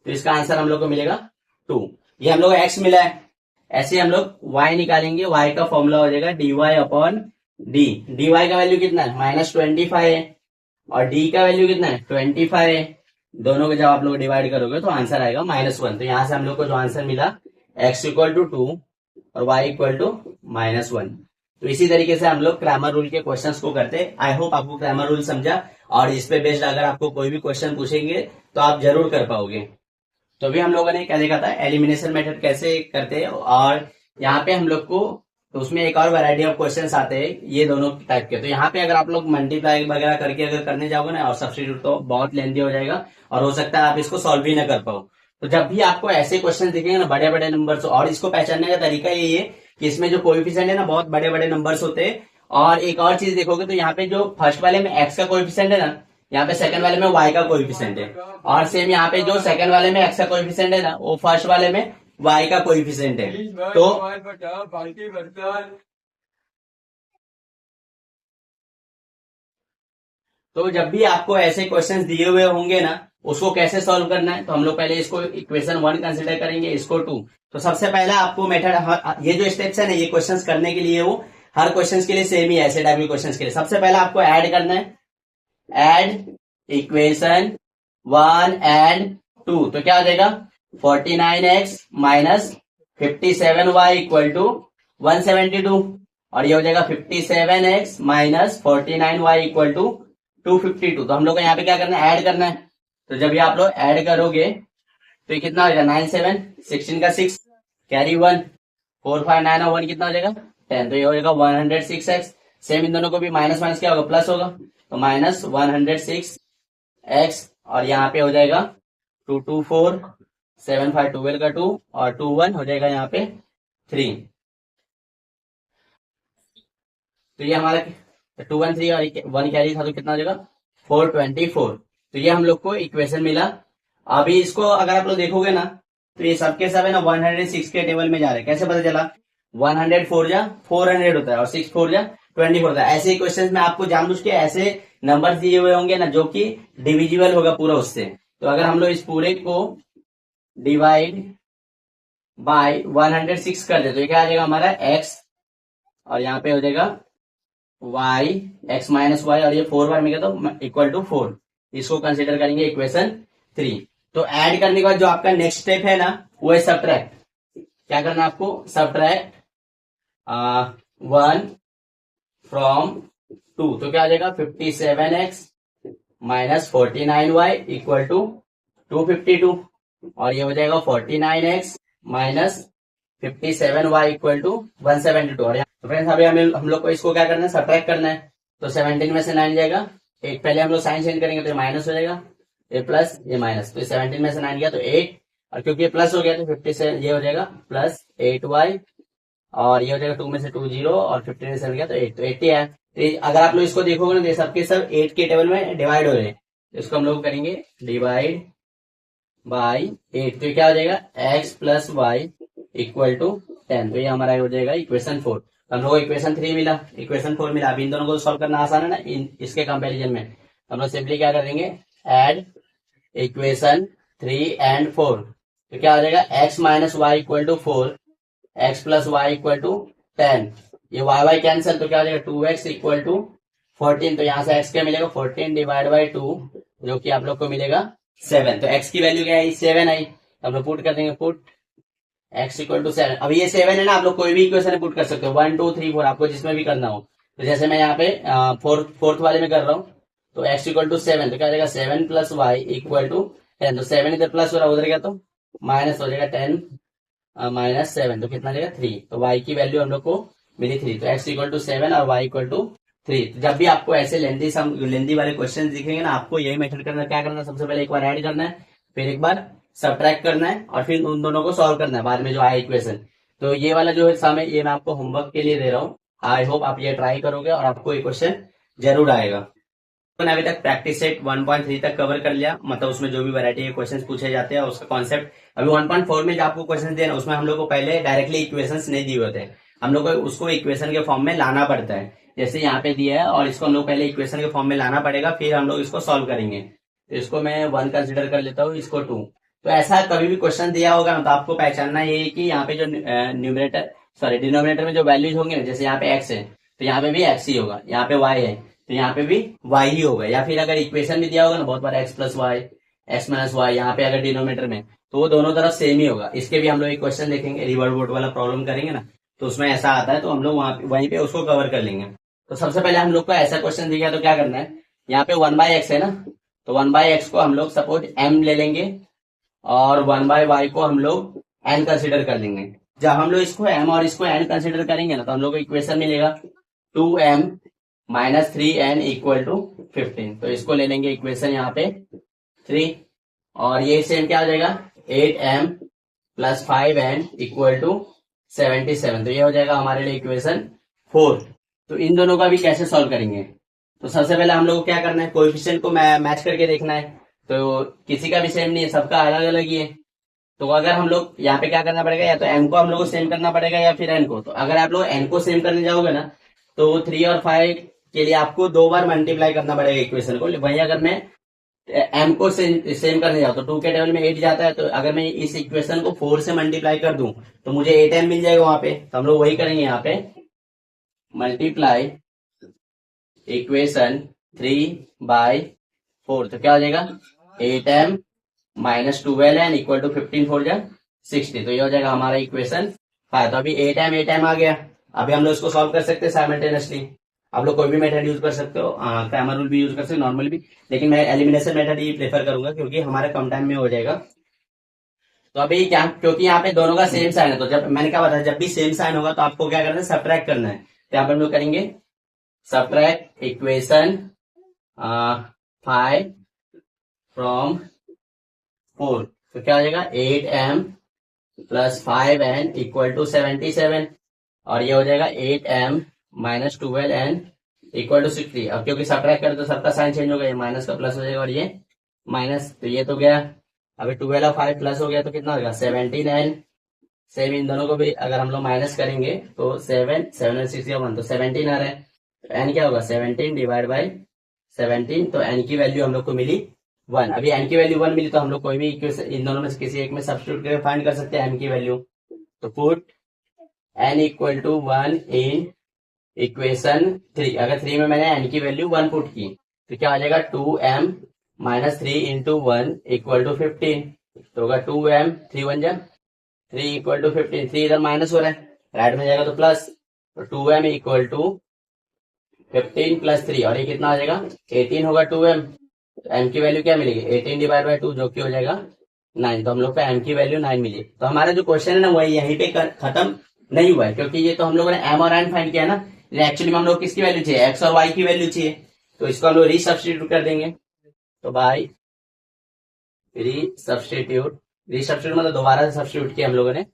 तो इसका आंसर हम लोग को मिलेगा 2। ये हम लोग को x मिला है, ऐसे हम लोग y निकालेंगे, y का फॉर्मूला हो जाएगा dy अपॉन d। dy का वैल्यू कितना है -25 है, और d का वैल्यू कितना है 25 है। दोनों को जब आप लोग डिवाइड करोगे तो आंसर आएगा -1। तो यहाँ से हम लोग को जो आंसर मिला x इक्वल टू 2 और y इक्वल टू -1। तो इसी तरीके से हम लोग क्रैमर रूल के क्वेश्चंस को करते हैं। आई होप आपको क्रैमर रूल समझा, और इस पे बेस्ड अगर आपको कोई भी क्वेश्चन पूछेंगे तो आप जरूर कर पाओगे। तो अभी हम लोगों ने क्या देखा था, एलिमिनेशन मेथड कैसे करते हैं, और यहाँ पे हम लोग को तो उसमें एक और वैरायटी ऑफ क्वेश्चंस आते हैं ये दोनों टाइप के। तो यहाँ पे अगर आप लोग मल्टीप्लाई वगैरह करके अगर करने जाओगे ना और सब्स्टिट्यूट, तो बहुत लेंथी हो जाएगा और हो सकता है आप इसको सॉल्व भी ना कर पाओ। तो जब भी आपको ऐसे क्वेश्चन दिखेंगे ना बड़े बड़े नंबर्स, और इसको पहचानने का तरीका यही है कि इसमें जो कोएफिशिएंट है ना बहुत बड़े बड़े नंबर्स होते हैं। और एक और चीज देखोगे तो यहाँ पे जो फर्स्ट वाले में x का कोएफिशिएंट है ना, यहाँ पे सेकंड वाले में y का कोएफिशिएंट है, और सेम यहाँ पे जो सेकंड वाले में x का कोएफिशिएंट है ना वो फर्स्ट वाले में y का कोएफिशिएंट है। तो जब भी आपको ऐसे क्वेश्चंस दिए हुए होंगे ना उसको कैसे सॉल्व करना है, तो हम लोग पहले इसको इक्वेशन 1 कंसिडर करेंगे, इसको 2। तो सबसे पहला आपको मेथड, ये जो स्टेप्स है ना ये क्वेश्चंस करने के लिए वो हर क्वेश्चंस के लिए सेम ही है, ऐसे टाइप के क्वेश्चंस के लिए। सबसे पहला आपको ऐड करना है, ऐड इक्वेशन 1 एंड 2, तो क्या हो जाएगा 49x minus 57y equal to 172, और ये हो जाएगा 57x minus 49y equal to 252। तो हम लोग को यहाँ पे क्या करना है, ऐड करना है। तो जब ये आप लोग ऐड करोगे तो ये कितना हो जाएगा 9 7 16 का 6 कैरी 1 4 5 9 और 1 कितना हो जाएगा 10, तो ये हो जाएगा 106x। सेम इन दोनों को भी माइनस माइनस क्या होगा प्लस होगा, तो माइनस 106x, और यहाँ पे हो जाएगा 2 2 4 7 5 12 का 2 और 2 1 हो जाएगा यहाँ पे 3। तो ये हमारा 2 1 3 और 1 कैरी था तो कितना हो जाएगा 424। तो ये हम लोग को इक्वेशन मिला। अभी इसको अगर आप लोग देखोगे ना तो ये सबके सब है ना 106 के टेबल में जा रहे हैं। कैसे पता चला, 104 जा 400 होता है और 6 4 जा 24 होता है। ऐसे क्वेश्चंस में आपको जानबूझ के ऐसे नंबर दिए हुए होंगे ना जो कि डिविजिबल होगा पूरा उससे। तो अगर हम लोग इस पूरे को डिवाइड बाय 106 कर दे तो ये क्या आ जाएगा हमारा x, और यहाँ पे हो जाएगा y x माइनस वाई, और ये 4 बार में गया तो इक्वल टू 4। इसको कंसिडर करेंगे इक्वेशन 3। तो ऐड करने के बाद जो आपका नेक्स्ट स्टेप है ना वो है सब्ट्रैक्ट। क्या करना है आपको, सब्ट्रैक्ट 1 फ्रॉम 2, तो क्या आ जाएगा 57x minus 49y equal to 252, और ये हो जाएगा 49x minus 57y equal to 172। और तो फ्रेंड्स अभी हम लोग को इसको क्या करना है, सब्ट्रैक्ट करना है। तो 17 में से 9 जाएगा, एक पहले हम लोग साइन चेंज करेंगे तो ये माइनस हो जाएगा, ये प्लस ये माइनस, तो 17 में से 9 गया तो 8, और क्योंकि ये प्लस हो गया तो 57 ये हो जाएगा प्लस 8y, और ये हो जाएगा 2 में से 2 0 और 15 में से 7 गया तो 8, तो 80 है। अगर आप लोग इसको देखोगे ना तो ये सबके सब 8 के टेबल में डिवाइड हो रहे हैं, तो इसको हम लोग करेंगे डिवाइड बाई 8, तो ये क्या हो जाएगा x plus y equal to 10, तो ये हमारा हो जाएगा इक्वेशन 4। हम लोग को इक्वेशन 3 मिला, इक्वेशन 4 मिला। अभी इन दोनों को सॉल्व करना आसान है ना, इसके कंपेरिजन में हम लोग सिंपली क्या करेंगे, एड इक्वेशन 3 एंड 4, तो क्या हो जाएगा x minus y equal to 4, x plus y equal to 10, ये y कैंसिल, तो क्या हो जाएगा 2x इक्वल टू 14, तो यहाँ से x क्या मिलेगा 14 डिवाइड बाई 2, जो कि आप लोग को मिलेगा 7। तो x की वैल्यू क्या आई 7 आई, हम लोग पुट कर देंगे, पुट x इक्वल टू 7। अब ये 7 है ना, आप लोग कोई भी इक्वेशन पुट कर सकते हो, 1 2 3 4 आपको जिसमें भी करना हो। तो जैसे मैं यहाँ पे फोर्थ वाले में कर रहा हूँ, तो x इक्वल टू 7, तो क्या हो जाएगा 7 प्लस वाई इक्वल टू 10, तो 7 इधर प्लस हो रहा है, उधर क्या तो माइनस हो जाएगा, 10 माइनस 7, तो कितना जाएगा 3, तो y की वैल्यू हम लोग को मिली 3, तो x इक्वल टू 7 और y इक्वल टू 3। तो जब भी आपको ऐसे लेंदी वाले क्वेश्चन दिखेंगे ना, आपको यही मेथड करना है। क्या करना है, सबसे पहले एक बार ऐड करना है, फिर एक बार सब्ट्रैक्ट करना है, और फिर उन दोनों को सॉल्व करना है बाद में जो आए इक्वेशन। तो ये वाला जो है समय ये मैं आपको होमवर्क के लिए दे रहा हूँ, आई होप आप ये ट्राई करोगे और आपको ये क्वेश्चन जरूर आएगा। तो अभी तक प्रैक्टिस सेट 1.3 तक कवर कर लिया, मतलब उसमें जो भी वैरायटी के क्वेश्चंस पूछे जाते हैं उसका कॉन्सेप्ट। अभी 1.4 में जो आपको क्वेश्चन देना, उसमें हम लोग को पहले डायरेक्टली इक्वेशंस नहीं दिए होते, हम लोग को उसको इक्वेशन के फॉर्म में लाना पड़ता है, जैसे यहाँ पे दिया है, और इसको हम लोग पहले इक्वेशन के फॉर्म में लाना पड़ेगा, फिर हम लोग इसको सॉल्व करेंगे। तो इसको मैं 1 कंसिडर कर लेता हूँ, इसको 2। तो ऐसा कभी भी क्वेश्चन दिया होगा ना, तो आपको पहचानना ये है कि यहाँ पे जो डिनोमिनेटर में जो वैल्यूज होंगे, जैसे यहाँ पे x है तो यहाँ पे भी x ही होगा, यहाँ पे y है तो यहाँ पे भी y ही होगा, या फिर अगर इक्वेशन भी दिया होगा ना बहुत बार x plus y, x minus y, यहाँ पे अगर डिनोमिनेटर में, तो वो दोनों तरफ सेम ही होगा। इसके भी हम लोग एक क्वेश्चन देखेंगे, रिवर्स बोर्ड वाला प्रॉब्लम करेंगे ना, तो उसमें ऐसा आता है, तो हम लोग वहीं पे उसको कवर कर लेंगे। तो सबसे पहले हम लोग को ऐसा क्वेश्चन दिया तो क्या करना है, यहाँ पे 1/x है ना, तो 1/x को हम लोग सपोज m ले लेंगे, और 1/y को हम लोग n कंसिडर कर लेंगे। जब हम लोग इसको m और इसको n कंसिडर करेंगे ना, तो हम लोग को इक्वेशन मिलेगा 2m minus 3n equal to 15, तो इसको ले लेंगे इक्वेशन यहाँ पे 3, और ये सेम क्या हो जाएगा 8m plus 5n equal to 77, तो ये हो जाएगा हमारे लिए इक्वेशन 4। तो इन दोनों का भी कैसे सॉल्व करेंगे, तो सबसे पहले हम लोग को क्या करना है, कोएफिशिएंट को मैच करके देखना है। तो किसी का भी सेम नहीं है, सबका अलग अलग ही है। तो अगर हम लोग यहाँ पे क्या करना पड़ेगा, या तो m को हम लोग को सेम करना पड़ेगा, या फिर n को। तो अगर आप लोग n को सेम करने जाओगे ना, तो 3 और 5 के लिए आपको 2 बार मल्टीप्लाई करना पड़ेगा इक्वेशन को। वही अगर मैं m को सेम करने जाऊँ तो 2 के टेबल में 8 जाता है, तो अगर मैं इस इक्वेशन को 4 से मल्टीप्लाई कर दूं तो मुझे 8m मिल जाएगा वहां पे। तो हम लोग वही करेंगे, यहाँ पे मल्टीप्लाई इक्वेशन 3/4, तो क्या हो जाएगा 8m minus 12n equal to 15 4 जा 60, तो ये हो जाएगा हमारा इक्वेशन 5। तो अभी 8m आ गया। अभी हम लोग इसको सॉल्व कर सकते हैं साइमल्टेनियसली। आप लोग कोई भी मेथड यूज कर सकते हो, क्रैमर रूल भी यूज कर सकते हो, नॉर्मल भी, लेकिन मैं एलिमिनेशन मेथड ही प्रेफर करूंगा क्योंकि हमारे कम टाइम में हो जाएगा। तो अभी क्या, क्योंकि यहाँ पे दोनों का सेम साइन है, तो जब मैंने क्या बताया, जब भी सेम साइन होगा तो आपको क्या करना है, सब्ट्रैक्ट करना है। तो यहाँ पे हम लोग करेंगे सब्ट्रैक्ट इक्वेशन 5 फ्रॉम 4, तो क्या हो जाएगा 8m plus 5n equal to 77, और ये हो जाएगा 8m minus 12n equal to 60। अब क्योंकि सब्ट्रैक्ट करें तो सबका साइन चेंज हो गया, माइनस का प्लस हो जाएगा और ये माइनस, तो ये तो गया। अभी 12 और 5 प्लस हो गया तो कितना होगा 17n। सेम इन दोनों को भी अगर हम लोग माइनस करेंगे तो 7 और 6 1, तो 17 आ रहा है। तो n क्या होगा 17 डिवाइड बाई 17, तो n की वैल्यू हम लोग को मिली 1। अभी n की वैल्यू 1 मिली तो हम लोग कोई भी इक्वेशन इन दोनों में से किसी एक में सब्स्टिट्यूट करके फाइंड कर सकते हैं n की वैल्यू। तो put n equal to 1 in equation 3। अगर 3 में मैंने n की वैल्यू 1 पुट की तो क्या आ जाएगा 2m minus 3 into 1 equal to 15, तो होगा 2m 3 1 जा 3 इक्वल टू 15। 3 इधर माइनस हो रहा है, राइट में जाएगा तो प्लस, तो 2m इक्वल टू 15 प्लस 3, और ये कितना आ जाएगा 18 होगा 2m। तो m की वैल्यू क्या मिलेगी 18 डिवाइड बाई 2, जो कि हो जाएगा 9। तो हम लोग को m की वैल्यू 9 मिली। तो हमारा जो क्वेश्चन है ना वही यहीं पे खत्म नहीं हुआ है, क्योंकि ये तो हम लोगों ने m और n फाइंड किया ना, एक्चुअली में हम लोग किसकी वैल्यू चाहिए, x और y की वैल्यू चाहिए। तो इसको हम लोग रीसब्स्टिट्यूट कर देंगे। तो बाई रीसब्स्टिट्यूट मतलब दोबारा से सब्स्टिट्यूट किया हम लोगों ने,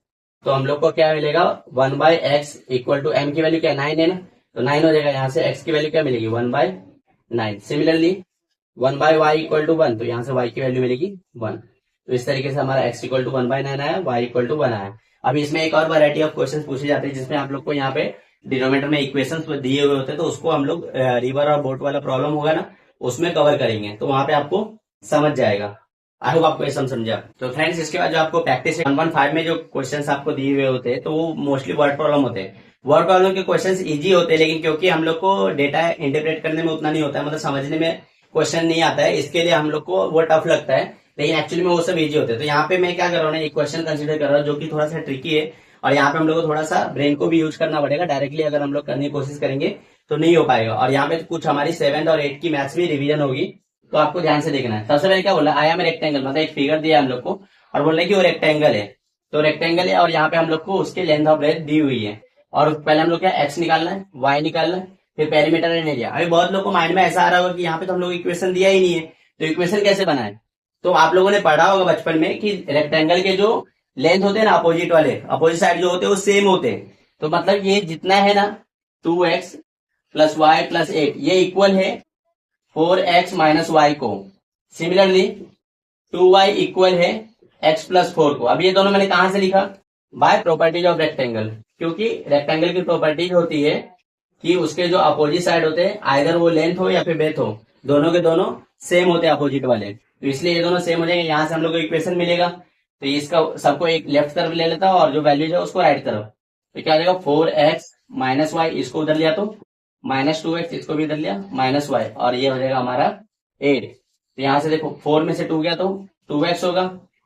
तो हम लोग को क्या मिलेगा 1/x इक्वल टू m की वैल्यू क्या 9 है ना, तो 9 हो जाएगा। यहाँ से x की वैल्यू क्या मिलेगी 1/9। सिमिलरली 1/y इक्वल टू 1, तो यहाँ से y की वैल्यू मिलेगी 1। तो इस तरीके से हमारा x इक्वल टू 1/9 आया, y इक्वल टू 1 आया। अब इसमें एक और वैरायटी ऑफ क्वेश्चन पूछे जाते हैं जिसमें आप लोग को यहाँ पे डिनोमिनेटर में इक्वेशंस दिए हुए होते हैं, तो उसको हम लोग रिवर और बोट वाला प्रॉब्लम होगा ना उसमें कवर करेंगे, तो वहां पे आपको समझ जाएगा। आई होप आपको ये समझा। तो फ्रेंड्स इसके बाद जो आपको प्रैक्टिस 1.5 में जो क्वेश्चंस आपको दिए हुए होते हैं तो वो मोस्टली वर्ड प्रॉब्लम होते हैं। वर्ड प्रॉब्लम के क्वेश्चंस इजी होते हैं, लेकिन क्योंकि हम लोग को डेटा इंटरप्रेट करने में उतना नहीं होता है, मतलब समझने में क्वेश्चन नहीं आता है, इसके लिए हम लोग को वो टफ लगता है, लेकिन एक्चुअली में वो सब इजी होते हैं। तो यहाँ पे मैं क्या कर रहा हूँ ना, एक क्वेश्चन कंसिडर कर रहा हूँ जो कि थोड़ा सा ट्रिकी है, और यहाँ पे हम लोग को थोड़ा सा ब्रेन को भी यूज करना पड़ेगा। डायरेक्टली अगर हम लोग करने की कोशिश करेंगे तो नहीं हो पाएगा। और यहाँ पे कुछ हमारी 7th और 8th की मैथ्स भी रिवीजन होगी, तो आपको ध्यान से देखना है। सबसे पहले क्या बोला, आई एम रेक्टेंगल, मतलब एक फिगर दिया हम लोग को और बोल रहे कि वो रेक्टेंगल है। तो रेक्टेंगल है और यहाँ पे हम लोग को उसके लेंथ और ब्रेथ दी हुई है, और पहले हम लोग क्या एक्स निकालना है, वाई निकालना है, फिर पेरीमीटर एंड एरिया। अभी बहुत लोग को माइंड में ऐसा आ रहा होगा कि यहाँ पे तो हम लोग इक्वेशन दिया ही नहीं है, तो इक्वेशन कैसे बनाए। तो आप लोगों ने पढ़ा होगा बचपन में कि रेक्टेंगल के जो लेंथ होते हैं ना, अपोजिट वाले, अपोजिट साइड जो होते हैं वो सेम होते हैं। तो मतलब ये जितना है ना 2x प्लस वाई प्लस 8, ये इक्वल है 4x माइनस वाई को। सिमिलरली 2y इक्वल है x प्लस 4 को। अब ये दोनों मैंने कहां से लिखा, बाय प्रॉपर्टीज ऑफ रेक्टेंगल, क्योंकि रेक्टेंगल की प्रॉपर्टीज होती है कि उसके जो अपोजिट साइड होते हैं, आइदर वो लेंथ हो या फिर ब्रेथ हो, दोनों के दोनों सेम होते हैं अपोजिट वाले, तो इसलिए ये दोनों सेम हो जाएंगे। यहाँ से हम लोग को इक्वेशन मिलेगा, तो इसका सबको एक लेफ्ट तरफ ले लेता हूं और जो वैल्यूज है उसको राइट तरफ। तो क्या हो जाएगा 4x माइनस वाई, इसको उधर लिया तो माइनस 2x, इसको भी इधर लिया माइनस वाई, और ये हो जाएगा हमारा 8। तो यहाँ से देखो 4 में से 2 गया तो 2x होगा,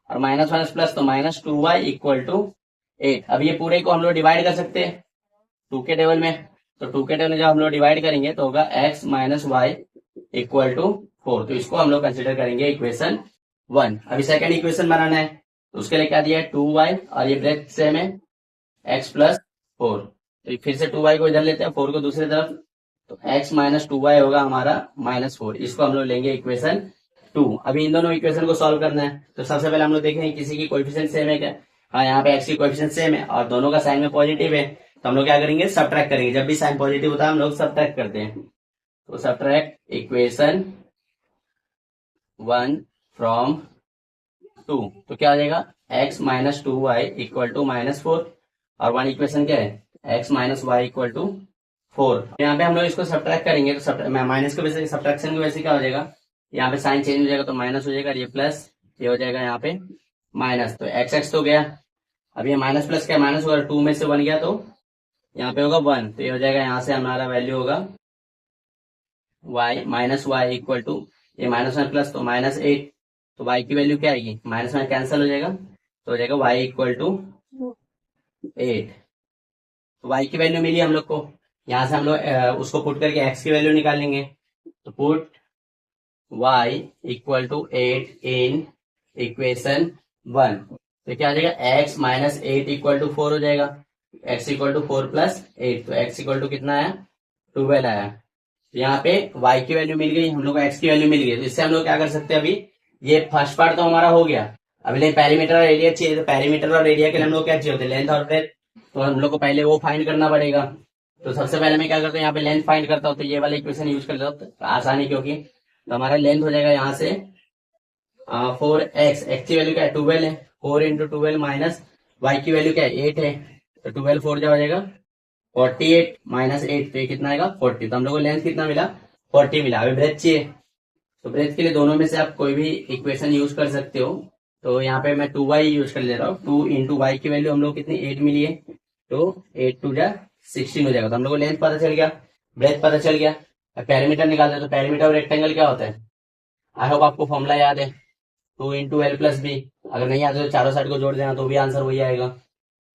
और माइनस माइनस प्लस तो माइनस 2y इक्वल टू 8। अब ये पूरे को हम लोग डिवाइड कर सकते हैं 2 के टेबल में, तो 2 के टेबल में जब हम लोग डिवाइड करेंगे तो होगा x minus y equal to 4। तो इसको हम लोग कंसिडर करेंगे इक्वेशन 1। अभी सेकंड इक्वेशन बनाना है, तो उसके लिए क्या दिया है 2y, और ये ब्रेथ सेम है x प्लस 4। तो फिर से 2y को इधर लेते हैं, 4 को दूसरी तरफ, तो x माइनस 2y होगा हमारा माइनस 4। इसको हम लोग लेंगे इक्वेशन 2। अभी इन दोनों इक्वेशन को सॉल्व करना है, तो सबसे पहले हम लोग देखेंगे किसी की कोएफिशिएंट सेम है क्या। हाँ, यहाँ पे x की कोएफिशिएंट सेम है और दोनों का साइन में पॉजिटिव है, तो हम लोग क्या करेंगे सबट्रैक्ट करेंगे। जब भी साइन पॉजिटिव होता है हम लोग सबट्रैक्ट करते हैं, तो सबट्रैक्ट इक्वेशन 1 फ्रॉम 2, तो क्या हो जाएगा x minus 2y equal to minus 4, और 1 इक्वेशन क्या है x minus y equal to 4। यहाँ पे हम लोग इसको सब्ट्रैक्ट करेंगे, तो माइनस की वजह से सब्ट्रैक्शन की वजह से क्या हो जाएगा, यहाँ पे साइन चेंज हो जाएगा तो माइनस हो जाएगा, ये प्लस, ये हो जाएगा यहाँ पे माइनस, तो एक्स एक्स तो गया। अब ये माइनस प्लस क्या माइनस होगा, 2 में से 1 गया तो यहाँ पे होगा 1, तो ये हो जाएगा यहाँ से हमारा वैल्यू होगा y minus y equal to, ये माइनस 1 प्लस तो माइनस 8, तो y की वैल्यू क्या आएगी, माइनस में कैंसिल हो जाएगा, तो हो जाएगा y इक्वल टू 8। तो y की वैल्यू मिली हम लोग को, यहाँ से हम लोग उसको पुट करके x की वैल्यू निकालेंगे, तो put y equal to 8 in equation 1, तो क्या आ जाएगा x माइनस 8 इक्वल टू 4 हो जाएगा, x इक्वल टू 4 प्लस 8, तो x इक्वल टू कितना आया 12 आया। तो यहाँ पे y की वैल्यू मिल गई, हम लोग को x की वैल्यू मिल गई, तो इससे हम लोग क्या कर सकते हैं, अभी ये फर्स्ट पार्ट तो हमारा हो गया, अभी लेकिन पेरीमीटर और एरिया चाहिए, तो पेरीमीटर और एरिया के लिए हम लोग क्या चाहिए होते हैं, लेंथ और ब्रेथ, तो हम लोग को पहले वो फाइंड करना पड़ेगा। तो सबसे पहले मैं क्या करता हूँ, यहाँ पे लेंथ फाइंड करता हूँ, तो ये वाला इक्वेशन यूज कर लेता हूँ आसानी, क्योंकि तो हमारा लेंथ हो जाएगा यहाँ से 4x, x की वैल्यू क्या है 12 है, 4 इंटू 12 माइनस y की वैल्यू क्या है 8 है, तो 12 4 जा हो जाएगा 48 माइनस 8, तो ये कितना आएगा 40। तो हम लोग को लेंथ कितना मिला 40 मिला। अभी ब्रेथ चाहिए, तो ब्रेथ के लिए दोनों में से आप कोई भी इक्वेशन यूज कर सकते हो, तो यहाँ पे मैं 2y यूज कर ले रहा हूँ, 2 इंटू वाई की वैल्यू हम लोग कितनी 8 मिली है, तो 8 टू जा 16 हो जाएगा। तो हम लोग को लेंथ पता चल गया, ब्रेथ पता चल गया, पेरीमीटर निकालते हैं, तो पेरीमीटर और रेक्टेंगल क्या होता है, आई होप आपको फॉर्मूला याद है 2 इंटू एल प्लस बी, अगर नहीं आता तो चारों साइड को जोड़ देना तो भी आंसर वही आएगा।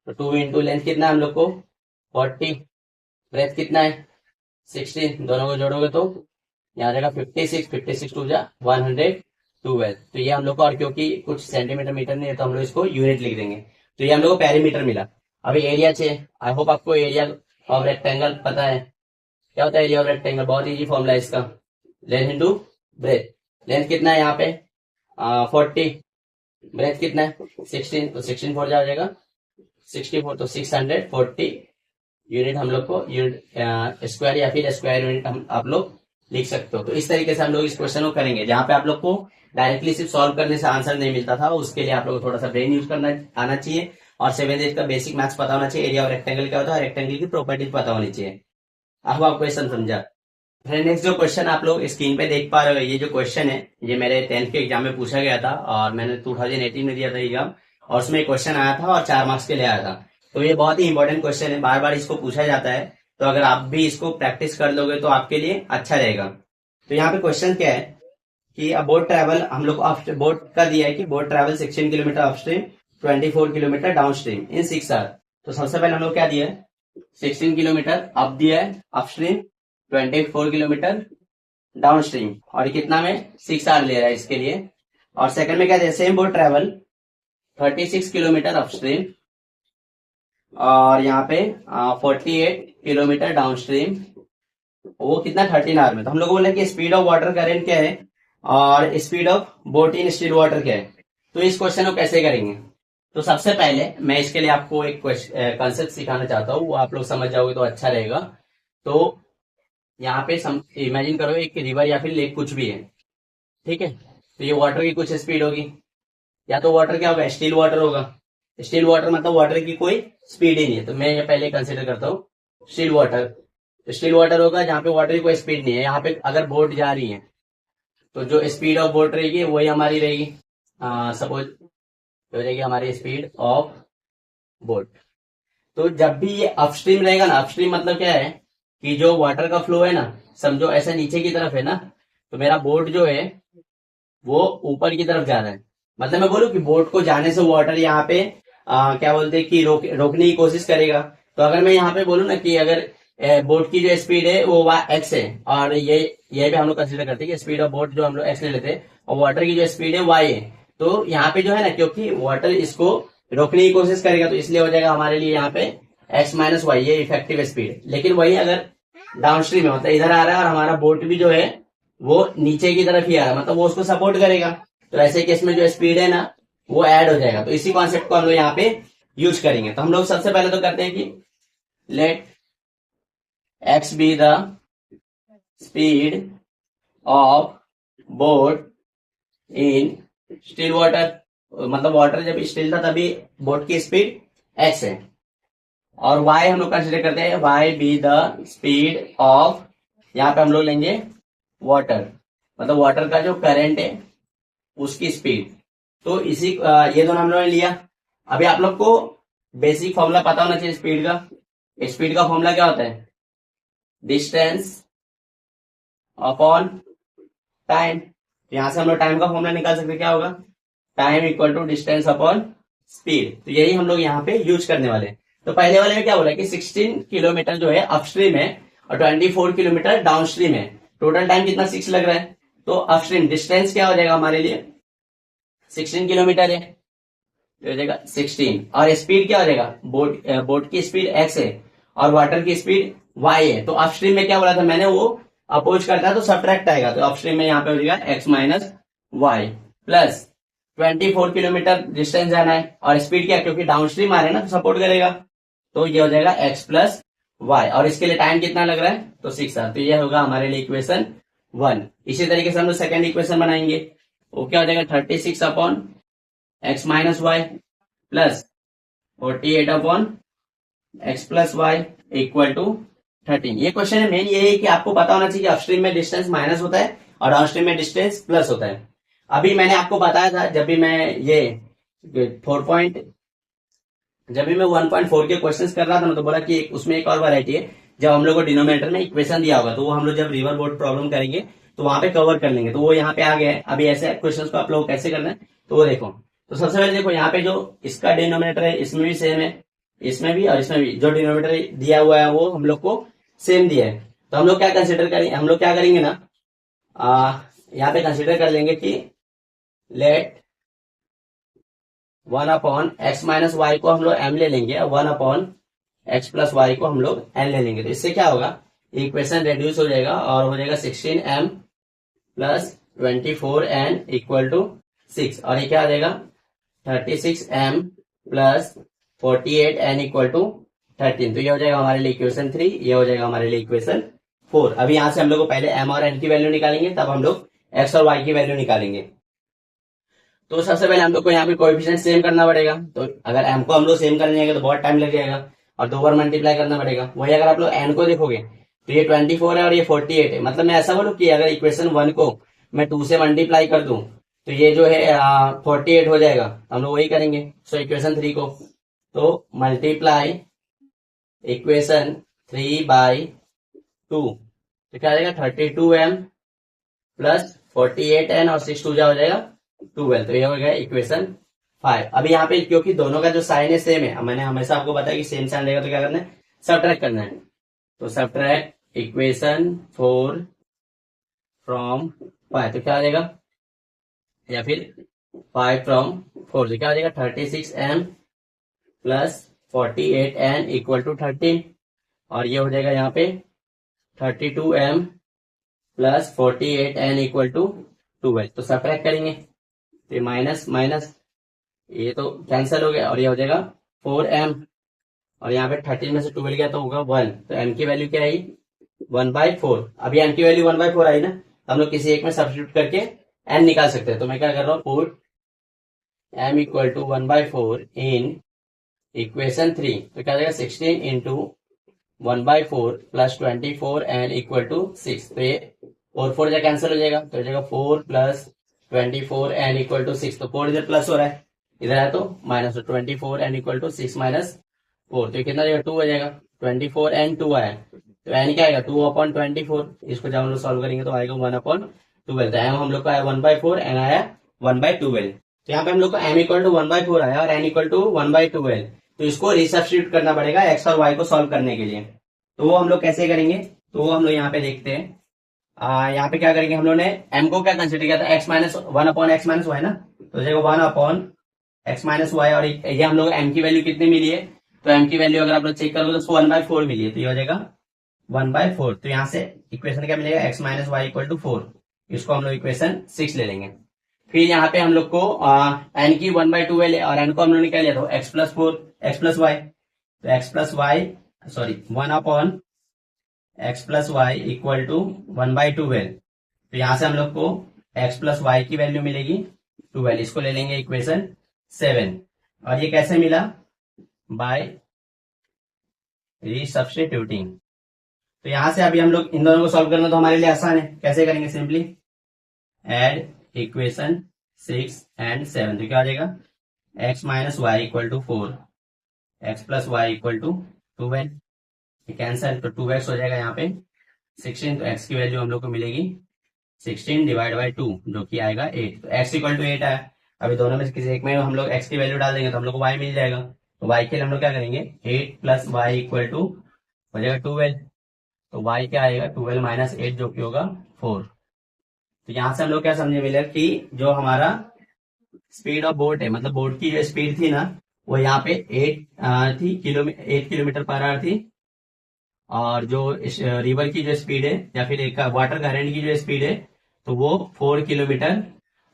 तो 2 इंटू लेंथ कितना है हम लोग को 40, ब्रेथ कितना है 16, दोनों को जोड़ोगे तो यहाँ जाएगा 56, 56 टू जा 112, तो ये हम लोग को, और क्योंकि कुछ सेंटीमीटर मीटर नहीं है तो हम लोग इसको यूनिट लिख देंगे, तो ये हम लोग को पेरीमीटर मिला। अभी एरिया चाहिए, आई होप आपको एरिया ऑफ रेक्टेंगल पता है, क्या होता है एरिया ऑफ रेक्टेंगल, बहुत इजी फॉर्मूला है इसका, लेंथ इंटू ब्रेथ। लेंथ कितना है यहाँ पे 40, ब्रेथ कितना है 16, तो 16 4 जा हो जाएगा 64, तो 640 यूनिट हम लोग को यूनिट स्क्वायर या फिर स्क्वायर यूनिट हम आप लोग लिख सकते हो। तो इस तरीके से हम लोग इस क्वेश्चन को करेंगे, जहां पे आप लोग को डायरेक्टली सिर्फ सॉल्व करने से आंसर नहीं मिलता था, उसके लिए आप लोग को थोड़ा सा ब्रेन यूज करना आना चाहिए और 7th का बेसिक मैथ्स पता होना चाहिए। एरिया और रेक्टेंगल क्या होता है, रेक्टेंगल की प्रॉपर्टीज पता होनी चाहिए। अब आप क्वेश्चन समझा। फिर नेक्स्ट जो क्वेश्चन आप लोग स्क्रीन पे देख पा रहे हो, ये जो क्वेश्चन है ये मेरे 10th के एग्जाम में पूछा गया था और मैंने 2018 में दिया था एग्जाम, और उसमें क्वेश्चन आया था और 4 मार्क्स के लिए आया था। तो ये बहुत ही इंपॉर्टेंट क्वेश्चन है, बार बार इसको पूछा जाता है, तो अगर आप भी इसको प्रैक्टिस कर लोगे तो आपके लिए अच्छा रहेगा। तो यहाँ पे क्वेश्चन क्या है कि अब बोट ट्रैवल हम लोग को बोट का दिया है कि boat travel 16 kilometre upstream 24 kilometre downstream in 6 hour. तो सबसे पहले हम लोग क्या दिया है, 16 किलोमीटर अप दिया है अपस्ट्रीम, 24 किलोमीटर डाउनस्ट्रीम, और कितना में 6 आवर ले रहा है इसके लिए। और सेकंड में क्या दिया, same boat travel 36 kilometre upstream और यहाँ पे 48 किलोमीटर डाउनस्ट्रीम, वो कितना 13 आवर में। तो हम लोग बोले कि स्पीड ऑफ वाटर करेंट क्या है और speed of boat in still water क्या है। तो इस क्वेश्चन को कैसे करेंगे, तो सबसे पहले मैं इसके लिए आपको एक कंसेप्ट सिखाना चाहता हूँ, वो आप लोग समझ जाओगे तो अच्छा रहेगा। तो यहाँ पे इमेजिन करो एक रिवर या फिर लेक कुछ भी है, ठीक है। तो ये वाटर की कुछ स्पीड होगी, या तो वाटर क्या होगा, स्टिल वाटर होगा। स्टिल वाटर मतलब वाटर की कोई स्पीड ही नहीं है, तो मैं ये पहले कंसिडर करता हूँ स्टिल वाटर। स्टिल वाटर होगा जहाँ पे वाटर की कोई स्पीड नहीं है। यहाँ पे अगर बोट जा रही है तो जो स्पीड ऑफ बोट रहेगी वही हमारी रहेगी, सपोज हो जाएगी हमारी स्पीड ऑफ बोट। तो जब भी ये अपस्ट्रीम रहेगा ना, अपस्ट्रीम मतलब क्या है कि जो वाटर का फ्लो है ना, समझो ऐसा नीचे की तरफ है ना, तो मेरा बोट जो है वो ऊपर की तरफ जा रहा है। मतलब मैं बोलूं कि बोट को जाने से वाटर यहाँ पे क्या बोलते हैं कि रोकने की कोशिश करेगा। तो अगर मैं यहाँ पे बोलूँ ना कि अगर बोट की जो स्पीड है वो एक्स है, और ये भी हम लोग कंसिडर करते हैं कि स्पीड ऑफ बोट जो हम लोग एक्स ले लेते हैं, और वाटर की जो स्पीड है वाई है, तो यहाँ पे जो है ना, क्योंकि वाटर इसको रोकने की कोशिश करेगा तो इसलिए हो जाएगा हमारे लिए यहाँ पे एक्स माइनस वाई, ये इफेक्टिव स्पीड। लेकिन वही अगर डाउन स्ट्रीम है, मतलब इधर आ रहा है और हमारा बोट भी जो है वो नीचे की तरफ ही आ रहा है, मतलब वो उसको सपोर्ट करेगा, तो ऐसे केस में जो स्पीड है ना वो ऐड हो जाएगा। तो इसी कॉन्सेप्ट को हम लोग यहाँ पे यूज करेंगे। तो हम लोग सबसे पहले तो करते हैं कि let x be the speed of boat in still water, मतलब वाटर जब स्टिल था तभी बोट की स्पीड एक्स है, और वाई हम लोग कंसिडर करते हैं y be the speed of, यहाँ पे हम लोग लेंगे वाटर, मतलब वाटर का जो करंट है उसकी स्पीड। तो इसी ये दोनों हम लोगों ने लिया। अभी आप लोग को बेसिक फॉर्मूला पता होना चाहिए स्पीड का। स्पीड का फॉर्मूला क्या होता है, डिस्टेंस अपॉन टाइम। यहां से हम लोग टाइम का फॉर्मूला निकाल सकते, क्या होगा, time equal to distance upon speed. तो यही हम लोग यहाँ पे यूज करने वाले हैं। तो पहले वाले में क्या बोला कि 16 किलोमीटर जो है अपस्ट्रीम है और 24 किलोमीटर डाउनस्ट्रीम है। टोटल टाइम कितना 6 लग रहा है। तो अपस्ट्रीम डिस्टेंस क्या हो जाएगा हमारे लिए 16 किलोमीटर है, हो जाएगा 16, और स्पीड क्या हो जाएगा, बोट की स्पीड x है और वाटर की स्पीड y है। तो अपस्ट्रीम में क्या बोला था मैंने, वो अपोज करता है तो सब्ट्रैक्ट आएगा, तो अपस्ट्रीम में यहाँ पे हो जाएगा x minus y plus 24 kilometre distance जाना है, और स्पीड क्या, क्योंकि डाउनस्ट्रीम आ रहा है ना तो सपोर्ट करेगा, तो ये हो जाएगा x प्लस वाई, और इसके लिए टाइम कितना लग रहा है, तो 6 आवर। तो ये होगा हमारे लिए इक्वेशन 1। इसी तरीके से हम लोग सेकेंड इक्वेशन बनाएंगे, वो क्या हो जाएगा 36 upon x minus y plus 48 upon x plus y equal to 13। ये क्वेश्चन है मेन ये है कि आपको पता होना चाहिए कि अपस्ट्रीम में डिस्टेंस माइनस होता है और डाउनस्ट्रीम में डिस्टेंस प्लस होता है। अभी मैंने आपको बताया था जब भी मैं ये 1.4 के क्वेश्चंस कर रहा था ना, तो बोला कि उसमें एक और वैरायटी है, जब हम लोग को डिनोमिनेटर में इक्वेशन दिया होगा तो वो हम लोग जब रिवर बोट प्रॉब्लम करेंगे तो वहां पे कवर कर लेंगे। तो वो यहाँ पे आ गया है। अभी ऐसे क्वेश्चन को आप लोग कैसे करना है तो वो देखो। तो सबसे पहले देखो यहाँ पे जो इसका डिनोमिनेटर है इसमें भी सेम है, इसमें भी और इसमें भी जो डिनोमिनेटर दिया हुआ है वो हम लोग को सेम दिया है। तो हम लोग क्या कंसिडर करेंगे, हम लोग क्या करेंगे ना, यहाँ पे कंसिडर कर लेंगे कि let 1 upon x minus y को हम लोग m ले लेंगे और 1 अपॉन एक्स प्लस वाई को हम लोग n ले लेंगे। तो इससे क्या होगा, इक्वेशन रेड्यूस हो जाएगा और हो जाएगा 16m plus 24n equal to 6, और ये क्या आ जाएगा 36m plus 48n equal to 13। तो ये हो जाएगा हमारे लिए इक्वेशन 3, ये हो जाएगा हमारे लिए इक्वेशन 4। अभी यहाँ से हम लोग को पहले m और n की वैल्यू निकालेंगे, तब हम लोग x और y की वैल्यू निकालेंगे। तो सबसे पहले हम लोग को यहाँ पे कोएफिशिएंट सेम करना पड़ेगा। तो अगर m को हम लोग सेम करने जाएंगे तो बहुत टाइम लग जाएगा और 2 बार मल्टीप्लाई करना पड़ेगा। वही अगर आप लोग n को देखोगे तो ये 24 है और ये 48 है। मतलब मैं ऐसा बोलूँ कि अगर इक्वेशन 1 को मैं 2 से मल्टीप्लाई कर दूं तो ये जो है 48 हो जाएगा। हम लोग वही करेंगे। सो इक्वेशन 3 को तो मल्टीप्लाई इक्वेशन 3 बाई 2 तो क्या आ जाएगा 32m प्लस 48n और 6 2 हो जाएगा 12। तो ये हो गया इक्वेशन 5। अभी यहाँ पे क्योंकि दोनों का जो साइन है सेम है, मैंने हमेशा आपको बताया कि सेम साइन रहेगा तो क्या करना है, सबट्रैक्ट करना है। तो सबट्रैक्ट इक्वेशन 4 फ्रॉम 5 तो क्या आ जाएगा, या फिर 5 फ्रॉम 4 तो क्या आ जाएगा 36m plus 48n equal to 13 और ये हो जाएगा यहाँ पे 32m plus 48n equal to 12। तो सबट्रैक्ट करेंगे तो माइनस माइनस ये तो कैंसिल हो गया और ये हो जाएगा 4m और यहाँ पे 13 में से 12 गया तो होगा 1। तो m की वैल्यू क्या आई 1/4। अभी m की वैल्यू 1/4 आई ना, हम लोग किसी एक में सब्स्टिट्यूट करके n निकाल सकते हैं। तो मैं क्या कर रहा हूँ, put m equal to 1/4 in equation 3 तो क्या जाएगा 16 into 1/4 plus 24n equal to 6। तो ये 4 4 जगह कैंसिल हो जाएगा तो हो जाएगा 4 प्लस 24n इक्वल टू 6। तो 4 इधर प्लस हो रहा है, इधर है तो माइनस। तो 24n इक्वल टू 6 माइनस 4 तो ये कितना जाएगा 2 हो जाएगा। 24n 2 आया तो n क्या आएगा 2/24। इसको जब हम लोग सॉल्व करेंगे तो आएगा 1/12। तो m हम लोग का आया 1/4, n आया 1/12। तो यहाँ पे हम लोग को m इक्वल टू 1/4 आया और n इक्वल टू 1/12। तो इसको रिसब्स्टिट्यूट करना पड़ेगा x और y को सॉल्व करने के लिए। तो वो हम लोग कैसे करेंगे, तो वो हम लोग यहाँ पे देखते हैं। यहाँ पे क्या करेंगे, हम लोग ने m को क्या कंसिडर किया था x minus 1/x minus Y ना, तो देखो 1/x माइनस वाई और ये हम लोग m की वैल्यू कितनी मिली है, तो m की वैल्यू अगर आप लोग चेक करोगे तो 1/4 मिली है। तो ये हो जाएगा 1/4। तो यहाँ से इक्वेशन क्या मिलेगा x minus y equal to 4। इसको हम लोग इक्वेशन 6 ले लेंगे। फिर यहाँ पे हम लोग को n की 1/2 है और n को हम लोग ने क्या लिया था x plus 4 x plus y. तो x plus y sorry 1/x plus y equal to 1/12। तो यहाँ से हम लोग को x प्लस वाई की वैल्यू मिलेगी 12। इसको ले लेंगे इक्वेशन 7। और ये कैसे मिला, बाय रीसब्स्टिट्यूटिंग। तो यहां से अभी हम लोग इन दोनों को सॉल्व करना तो हमारे लिए आसान है। कैसे करेंगे, सिंपली एड इक्वेशन 6 एंड 7। तो क्या आ जाएगा x minus y equal to 4 x plus y equal to 12। Cancel तो 2x हो जाएगा यहाँ पे 16। तो x की वैल्यू हम लोग को मिलेगी 16 डिवाइड बाई 2 जो कि आएगा 8। तो x इक्वल टू 8 आया। अभी दोनों में से किसी एक में हम लोग x की वैल्यू डाल देंगे तो हम लोग को y मिल जाएगा। तो y के लिए हम लोग क्या करेंगे 8 प्लस वाई इक्वल टू हो जाएगा 12। तो y क्या आएगा 12 माइनस 8 जो कि होगा 4। तो यहां से हम लोग क्या समझे मिले कि जो हमारा स्पीड ऑफ बोट है, मतलब बोट की जो स्पीड थी ना वो यहाँ पे 8 किलोमीटर पर आवर थी। और जो रिवर की जो स्पीड है या फिर एक वाटर करंट की जो स्पीड है तो वो 4 किलोमीटर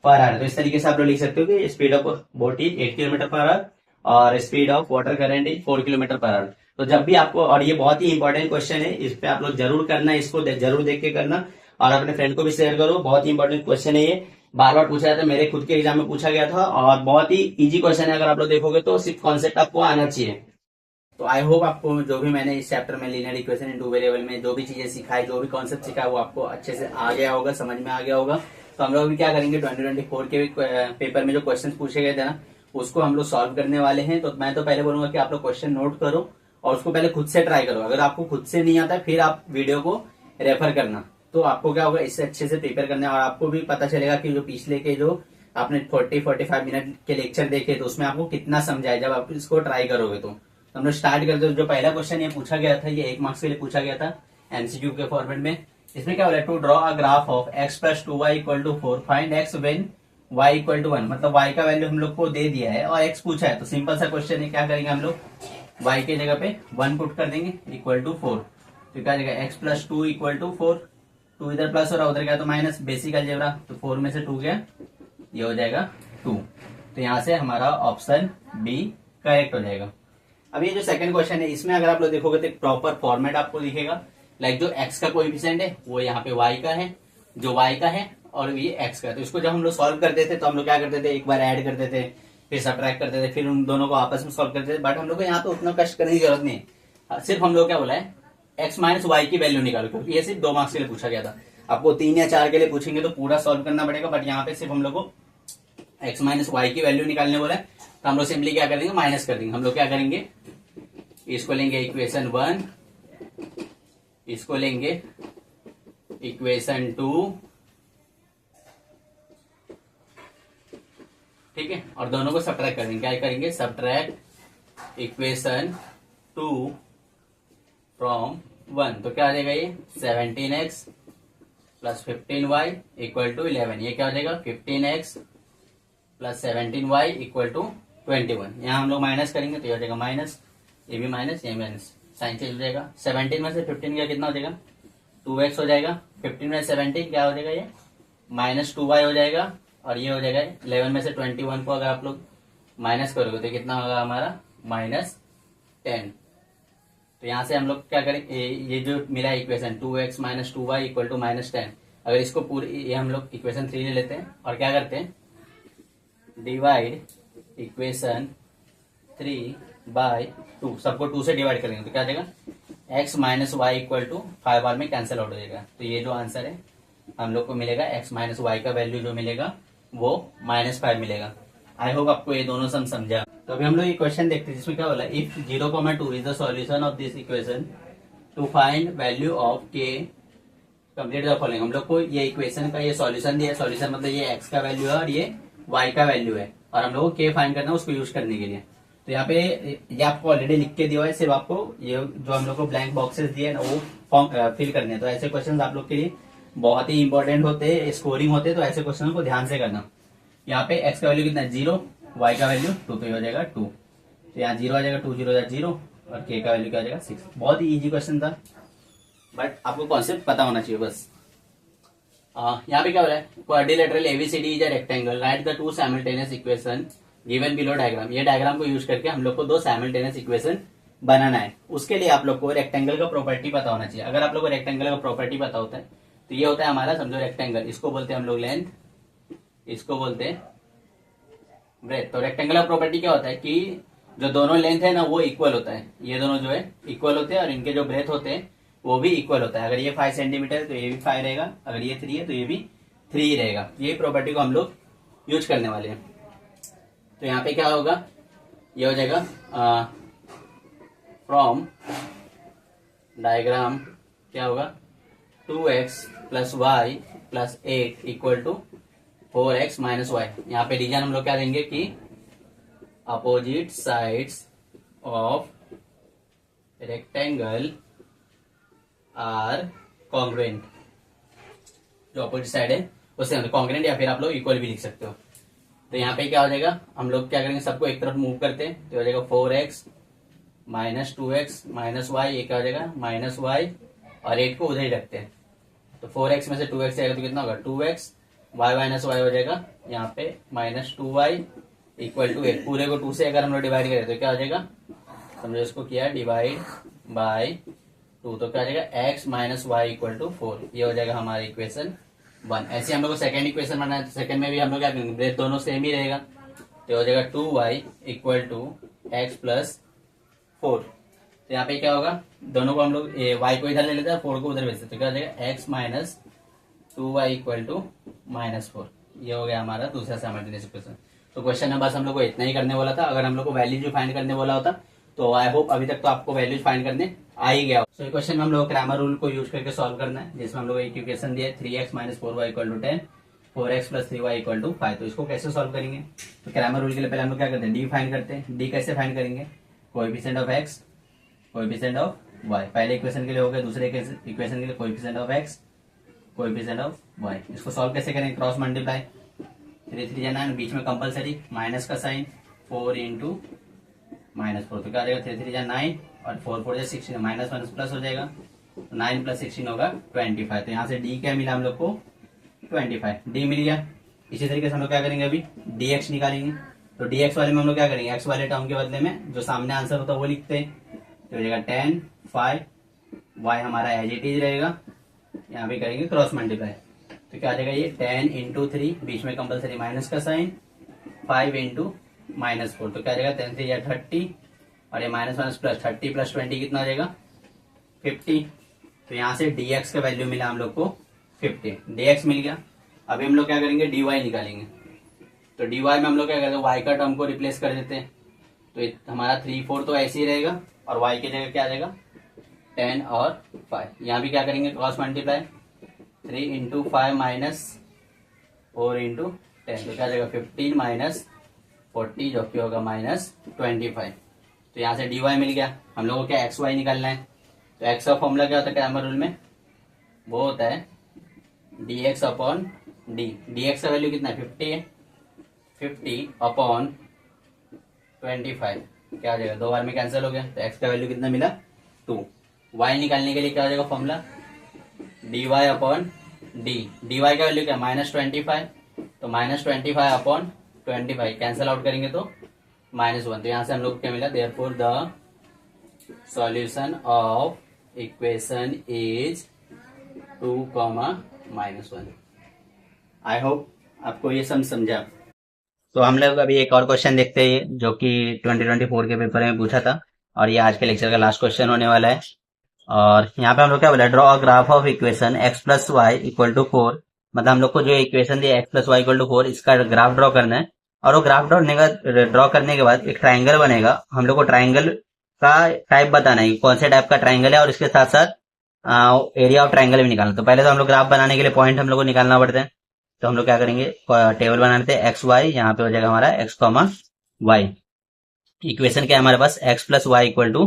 पर आवर। तो इस तरीके से आप लोग लिख सकते हो कि speed of boat is 8 kilometre per hour और speed of water current is 4 kilometre per hour. तो जब भी आपको, और ये बहुत ही इंपॉर्टेंट क्वेश्चन है, इस पे आप लोग जरूर करना, इसको जरूर देख के करना और अपने फ्रेंड को भी शेयर करो। बहुत ही इंपॉर्टेंट क्वेश्चन है ये, बार बार पूछा जाता है, मेरे खुद के एग्जाम में पूछा गया था और बहुत ही इजी क्वेश्चन है। अगर आप लोग देखोगे तो सिर्फ कॉन्सेप्ट आपको आना चाहिए। तो आई होप आपको जो भी मैंने इस चैप्टर में linear equation in two variable में जो भी चीजें सिखाई, जो भी कॉन्सेप्ट सिखाया वो आपको अच्छे से आ गया होगा, समझ में आ गया होगा। तो हम लोग भी क्या करेंगे 2024 के पेपर में जो क्वेश्चन पूछे गए थे ना उसको हम लोग सॉल्व करने वाले हैं। तो मैं तो पहले बोलूंगा कि आप लोग क्वेश्चन नोट करो और उसको पहले खुद से ट्राई करो। अगर आपको खुद से नहीं आता फिर आप वीडियो को रेफर करना, तो आपको क्या होगा इससे अच्छे से प्रिपेयर करने और आपको भी पता चलेगा कि जो पिछले के जो आपने 40-45 मिनट के लेक्चर देखे तो उसमें आपको कितना समझा है जब आप इसको ट्राई करोगे। तो हम लोग स्टार्ट करते, जो पहला क्वेश्चन ये पूछा गया था, ये 1 मार्क्स के लिए पूछा गया था एमसीक्यू के फॉर्मेट में। इसमें क्या हो रहा है, to draw a graph of x plus 2y equal to 4 find x when y equal to 1। मतलब y का वैल्यू हम लोग को दे दिया है और x पूछा है। तो सिंपल सा क्वेश्चन है, क्या करेंगे हम लोग y के जगह पे 1 पुट कर देंगे इक्वल टू 4। तो क्या जाएगा x प्लस 2 इक्वल टू 4। 2 इधर प्लस हो रहा, उधर गया तो माइनस, बेसिक अलजेब्रा। तो 4 में से 2 गया, ये हो जाएगा 2। तो यहाँ से हमारा ऑप्शन बी करेक्ट हो जाएगा। अब ये जो सेकंड क्वेश्चन है इसमें अगर आप लोग देखोगे तो प्रॉपर फॉर्मेट आपको दिखेगा। लाइक जो x का कोएफिशिएंट है वो यहाँ पे y का है, जो y का है और ये x का है। तो इसको जब हम लोग सॉल्व करते थे तो हम लोग क्या करते थे, एक बार ऐड करते थे, फिर सब्ट्रैक्ट करते थे, फिर उन दोनों को आपस में सॉल्व करते थे। बट हम लोग को यहाँ पे उतना कष्ट करने की जरूरत नहीं है। सिर्फ हम लोग क्या बोला है, x माइनस वाई की वैल्यू निकालो, क्योंकि ये सिर्फ 2 मार्क्स के लिए पूछा गया था। आपको 3 या 4 के लिए पूछेंगे तो पूरा सॉल्व करना पड़ेगा, बट यहाँ पे सिर्फ हम लोग को x माइनस वाई की वैल्यू निकालने बोला है। तो हम लोग सिंपली क्या कर देंगे, माइनस कर देंगे। हम लोग क्या करेंगे, इसको लेंगे इक्वेशन 1, इसको लेंगे इक्वेशन 2, ठीक है, और दोनों को सब्ट्रैक्ट करेंगे। क्या करेंगे, सब्ट्रैक्ट इक्वेशन 2 फ्रॉम 1। तो क्या आ जाएगा, ये 17x plus 15y equal to 11। ये क्या हो जाएगा, 15x plus 17y equal to 21। यहाँ हम लोग माइनस करेंगे तो ये हो जाएगा माइनस, ये भी माइनस, ये माइनस, साइन चेंज हो जाएगा। 17 में से 15 का कितना हो जाएगा, 2x हो जाएगा। 15 में 17 क्या हो जाएगा, ये माइनस 2y हो जाएगा। और ये हो जाएगा 11 में से 21 को अगर आप लोग माइनस करोगे तो कितना होगा हमारा, माइनस 10। तो यहाँ से हम लोग क्या करें, ये जो मिला equation 2x minus 2y equal to minus 10, अगर इसको पूरी ये हम लोग इक्वेशन 3 ले लेते हैं और क्या करते हैं, डिवाइड इक्वेशन 3 बाय 2, सबको 2 से डिवाइड करेंगे तो क्या आ जाएगा, x minus y equal to 5 बार में कैंसिल आउट हो जाएगा। तो ये जो आंसर है हम लोग को मिलेगा, x माइनस वाई का वैल्यू जो मिलेगा वो -5 मिलेगा। आई होप आपको ये दोनों सम समझा। तो अभी हम लोग ये क्वेश्चन देखते हैं जिसमें क्या बोला, if 0,2 is the solution of this equation two find value of k complete the following. हम लोग को ये इक्वेशन का ये सॉल्यूशन दिया है। सॉल्यूशन मतलब ये x का वैल्यू है और ये y का वैल्यू है, और हम लोग को k फाइंड करना है उसको यूज करने के लिए। तो यहाँ पे ये आपको ऑलरेडी लिख के दिया है, सिर्फ आपको ये जो हम लोग को ब्लैंक बॉक्सेस दिए ना वो फॉर्म फिल करने हैं। तो ऐसे क्वेश्चन आप लोग के लिए बहुत ही इंपॉर्टेंट होते हैं, स्कोरिंग होते हैं, तो ऐसे क्वेश्चन को ध्यान से करना। यहाँ पे x का वैल्यू कितना है, 0, y का वैल्यू 2, तो ये हो जाएगा 2। तो यहाँ 0 आ जाएगा, 2 0 0, और k का वैल्यू क्या आ जाएगा 6। बहुत ही इजी क्वेश्चन था, बट आपको कॉन्सेप्ट पता होना चाहिए बस। यहाँ पे क्या हो रहा है, quadrilateral ABCD is a rectangle, write the 2 simultaneous equation given below diagram. ये डायग्राम को यूज करके हम लोग को 2 साइमल्टेनियस इक्वेशन बनाना है। उसके लिए आप लोग को रेक्टेंगल का प्रॉपर्टी पता होना चाहिए। अगर आप लोग को रेक्टेंगल का प्रॉपर्टी पता होता है तो ये होता है हमारा, समझो रेक्टेंगल, इसको बोलते हैं हम लोग लेंथ, इसको बोलते हैं ब्रेथ। तो रेक्टेंगल का प्रॉपर्टी क्या होता है कि जो दोनों लेंथ है ना वो इक्वल होता है, ये दोनों जो है इक्वल होते हैं, और इनके जो ब्रेथ होते हैं वो भी इक्वल होता है। अगर ये 5 सेंटीमीटर है तो ये भी 5 रहेगा, अगर ये 3 है तो ये भी 3 ही रहेगा। ये प्रॉपर्टी को हम लोग यूज करने वाले हैं। तो यहाँ पे क्या होगा, ये हो जाएगा फ्रॉम डायग्राम क्या होगा, 2x plus y plus 8 equal to 4x minus y. यहाँ पे रीजन हम लोग क्या देंगे कि opposite sides of rectangle are congruent. जो अपोजिट साइड है उससे हम कॉन्ग्रुएंट या फिर आप लोग इक्वल भी लिख सकते हो। तो यहाँ पे क्या हो जाएगा, हम लोग क्या करेंगे, सबको एक तरफ मूव करते हैं तो हो जाएगा 4x minus 2x minus Y, ये क्या हो जाएगा माइनस वाई, और 8 को उधर ही रखते हैं। तो 4x में से 2x जाएगा तो कितना होगा 2x, y माइनस वाई हो जाएगा यहाँ पे माइनस 2y इक्वल टू 8। पूरे को 2 से अगर हम लोग डिवाइड करें तो क्या हो जाएगा, समझो इसको किया डिवाइड बाय 2, तो क्या हो जाएगा x minus y equal to 4। ये हो जाएगा हमारा इक्वेशन 1। ऐसे हम लोग को सेकंड इक्वेशन बनाना है, तो सेकंड में भी हम लोग क्या करेंगे, ब्रेथ दोनों सेम ही रहेगा, तो हो जाएगा 2y equal to x plus 4। तो यहाँ पे क्या होगा, दोनों को हम लोग y को इधर ले लेते हैं, 4 को उधर भेजते हैं, तो क्या हो जाएगा x minus 2y equal to minus 4। ये हो गया हमारा दूसरा साइमल्टेनियस इक्वेशन। तो क्वेश्चन में बस हम लोग को इतना ही करने वाला था। अगर हम लोग को वैल्यूज फाइंड करने वाला होता तो आई होप अभी तक तो आपको वैल्यूज फाइंड करने आ ही गया। तो क्वेश्चन में हम लोग क्रैमर रूल को यूज करके सॉल्व करना है, जिसमें हम लोग एक इक्वेशन दिया है 3x minus 4y equal to 10, 4x plus 3y equal to 5। तो इसको कैसे सॉल्व करेंगे, तो क्रैमर रूल के लिए पहले हम लोग क्या करते हैं, डी फाइंड करते हैं। डी कैसे फाइंड करेंगे, coefficient of x coefficient of y। पहले इक्वेशन के लिए हो गया, दूसरे इक्वेशन के लिए coefficient of x coefficient of y। इसको सॉल्व कैसे करेंगे, क्रॉस मल्टीप्लाई, 3 3 9, बीच में कंपलसरी माइनस का साइन, 4 इंटू माइनस 4, तो क्या आ जाएगा 3 3 9 और 4 4 16, माइनस माइनस प्लस हो जाएगा, 9 प्लस 16 होगा 25। तो यहाँ से डी क्या मिला हम लोग को 25, डी मिल गया। इसी तरीके से हम लोग क्या करेंगे, अभी dx निकालेंगे। तो dx वाले में हम लोग क्या करेंगे, x वाले टर्म के बदले में जो सामने आंसर होता है वो लिखते हैं, तो हो जाएगा 10 5, y हमारा एज इट इज रहेगा, यहाँ पे करेंगे क्रॉस मल्टीप्लाई, तो क्या आ जाएगा ये 10 इंटू 3, बीच में कंपलसरी माइनस का साइन, 5 इंटू -4, तो क्या आ जाएगा 10 3 या 30, और ये माइनस माइनस प्लस 30 प्लस 20 कितना आ जाएगा 50। तो यहाँ से dx का वैल्यू मिला हम लोग को 50, dx मिल गया। अभी हम लोग क्या करेंगे, dy निकालेंगे, तो dy में हम लोग क्या करेंगे, y का टर्म को रिप्लेस कर देते हैं, तो हमारा 3 4 तो ऐसे ही रहेगा, और y की जगह क्या आ जाएगा 10 और 5। यहाँ भी क्या करेंगे cross multiply, 3 into 5 minus 4 into 10, तो क्या आ जाएगा 15 माइनस 40 जो कि होगा -25। तो यहाँ से dy मिल गया। हम लोगों को क्या xy निकालना है, तो x का फॉर्मूला क्या होता है ग्रामर रूल में, वो होता है dx अपॉन d। dx का वैल्यू कितना है 50 है, 50 अपॉन 25, क्या आ जाएगा, दो बार में कैंसिल हो गया, तो x का वैल्यू कितना मिला 2। y निकालने के लिए क्या हो जाएगा formula, dy upon d। dy का वैल्यू क्या -25, तो -25 अपॉन 25 कैंसिल आउट करेंगे तो -1, तो यहाँ से हम लोग क्या मिला, therefore the solution of equation is 2, -1। I hope आपको ये समझा। तो हम लोग अभी एक और क्वेश्चन देखते हैं जो कि 2024 के पेपर में पूछा था, और ये आज के लेक्चर का लास्ट क्वेश्चन होने वाला है। और यहाँ पे हम लोग क्या बोला, draw a graph of equation x plus y equal to 4, मतलब हम लोग को जो इक्वेशन दी x plus y equal to 4, इसका ग्राफ ड्रॉ करना है। और वो ग्राफ ड्रॉ करने के बाद एक ट्राइंगल बनेगा, हम लोग को ट्राइंगल का टाइप बताना है, कौन से टाइप का ट्राइंगल है, और इसके साथ साथ एरिया ऑफ ट्राइंगल भी निकालना। तो पहले तो हम लोग ग्राफ बनाने के लिए पॉइंट हम लोग को निकालना पड़ता है, तो हम लोग क्या करेंगे, टेबल बनाते हैं एक्स वाई, यहाँ पे हो जाएगा हमारा x, y। इक्वेशन क्या है हमारे पास, x plus y equal to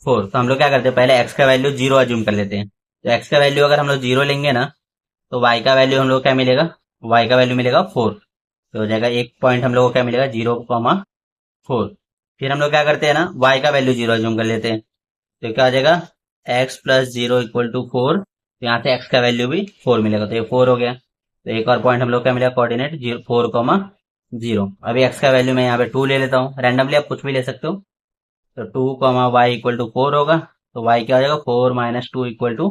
4। तो हम लोग क्या करते हैं, पहले x का वैल्यू 0 अज्यूम कर लेते हैं। तो x का वैल्यू अगर हम लोग 0 लेंगे ना, तो y का वैल्यू हम लोग क्या मिलेगा, y का वैल्यू मिलेगा 4, तो हो जाएगा एक पॉइंट हम लोग को क्या मिलेगा 0,4। फिर हम लोग क्या करते हैं ना, y का वैल्यू 0 अज्यूम कर लेते हैं, तो क्या हो जाएगा x प्लस 0 इक्वल टू 4, तो यहाँ से x का वैल्यू भी 4 मिलेगा, तो ये 4 हो गया। तो एक और पॉइंट हम लोग क्या मिला, कोऑर्डिनेट 4,0। अभी x का वैल्यू मैं यहाँ पे 2 ले लेता हूँ, रैंडमली आप कुछ भी ले सकते हो, तो 2, y इक्वल टू 4 होगा, तो y क्या हो जाएगा 4 माइनस 2 इक्वल टू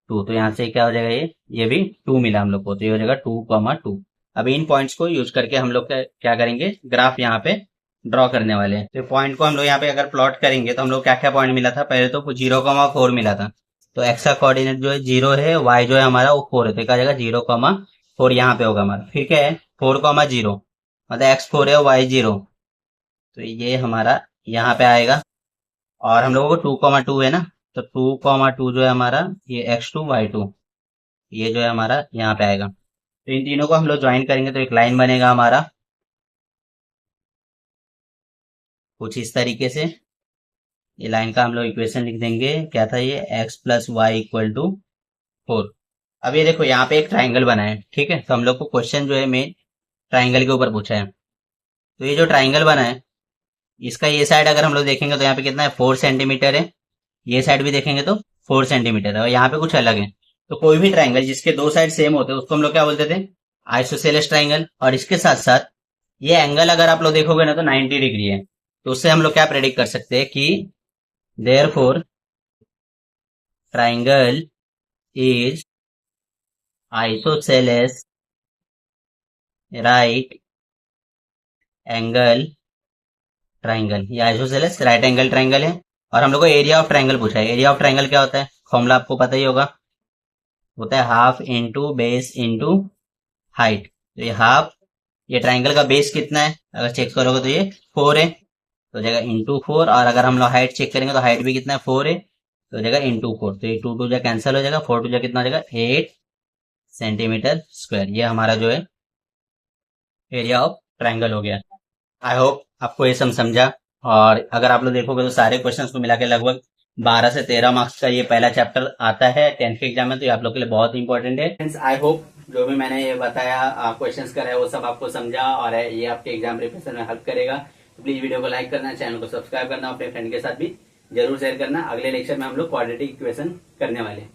2, तो यहाँ से क्या हो जाएगा, ये भी 2 मिला हम लोग को, तो ये हो जाएगा 2,2। अभी इन पॉइंट्स को यूज करके हम लोग क्या करेंगे, ग्राफ यहाँ पे ड्रॉ करने वाले हैं। तो पॉइंट को हम लोग यहाँ पे अगर प्लॉट करेंगे, तो हम लोग क्या क्या पॉइंट मिला था, पहले तो 0,4 मिला था, तो x का कोऑर्डिनेट जो है 0 है, y जो है हमारा वो 4 है, तो क्या जाएगा 0,4 यहाँ पे होगा हमारा। फिर क्या है 4,0, मतलब x 4 है y 0, तो ये हमारा यहाँ पे आएगा। और हम लोगों को 2,2 है ना, तो 2,2 जो है हमारा ये x2 y2, ये जो है हमारा यहाँ पे आएगा। तो इन तीनों को हम लोग ज्वाइन करेंगे तो एक लाइन बनेगा हमारा कुछ इस तरीके से। ये लाइन का हम लोग इक्वेशन लिख देंगे, क्या था ये, x plus y equal to 4। अब ये देखो यहाँ पे एक ट्राइंगल बना है, ठीक है, तो हम लोग को क्वेश्चन जो है मेन ट्राइंगल के ऊपर पूछा है। तो ये जो ट्राइंगल बना है, इसका ये साइड अगर हम लोग देखेंगे तो यहाँ पे कितना है 4 सेंटीमीटर है, ये साइड भी देखेंगे तो 4 सेंटीमीटर है, और यहाँ पे कुछ अलग है। तो कोई भी ट्राइंगल जिसके दो साइड सेम होते हैं उसको हम लोग क्या बोलते थे, आइसोसेलेस ट्राइंगल। और इसके साथ साथ ये एंगल अगर आप लोग देखोगे ना तो 90 डिग्री है, तो उससे हम लोग क्या प्रेडिक्ट कर सकते हैं कि therefore triangle is isosceles right angle triangle. ये आइसोसेलेस राइट एंगल ट्राइंगल है। और हम लोग को एरिया ऑफ ट्राइंगल पूछा है। एरिया ऑफ ट्राइंगल क्या होता है, फॉर्मूला आपको पता ही होगा, होता है half into base into height. तो ये हाफ, ये ट्राइंगल का बेस कितना है अगर चेक करोगे तो ये 4 है, तो हो जाएगा इंटू 4। और अगर हम लोग हाइट चेक करेंगे तो हाइट भी कितना है 4 है, तो हो जाएगा इंटू 4। तो ये 2 2 जो कैंसिल हो जाएगा, 4 2 जो कितना हो जाएगा 8 सेंटीमीटर स्क्वायर। ये हमारा जो है एरिया ऑफ ट्राइंगल हो गया। आई होप आपको ये सब समझा। और अगर आप लोग देखोगे तो सारे क्वेश्चंस को मिला के लगभग 12 से 13 मार्क्स का ये पहला चैप्टर आता है 10th के एग्जाम में, तो ये आप लोग के लिए बहुत इंपॉर्टेंट है। आई होप जो भी मैंने ये बताया क्वेश्चंस कराया वो सब आपको समझा और ये आपके एग्जाम प्रिपरेशन में हेल्प करेगा। तो प्लीज वीडियो को लाइक करना, चैनल को सब्सक्राइब करना, अपने फ्रेंड के साथ भी जरूर शेयर करना। अगले लेक्चर में हम लोग क्वाड्रेटिक इक्वेशन करने वाले हैं।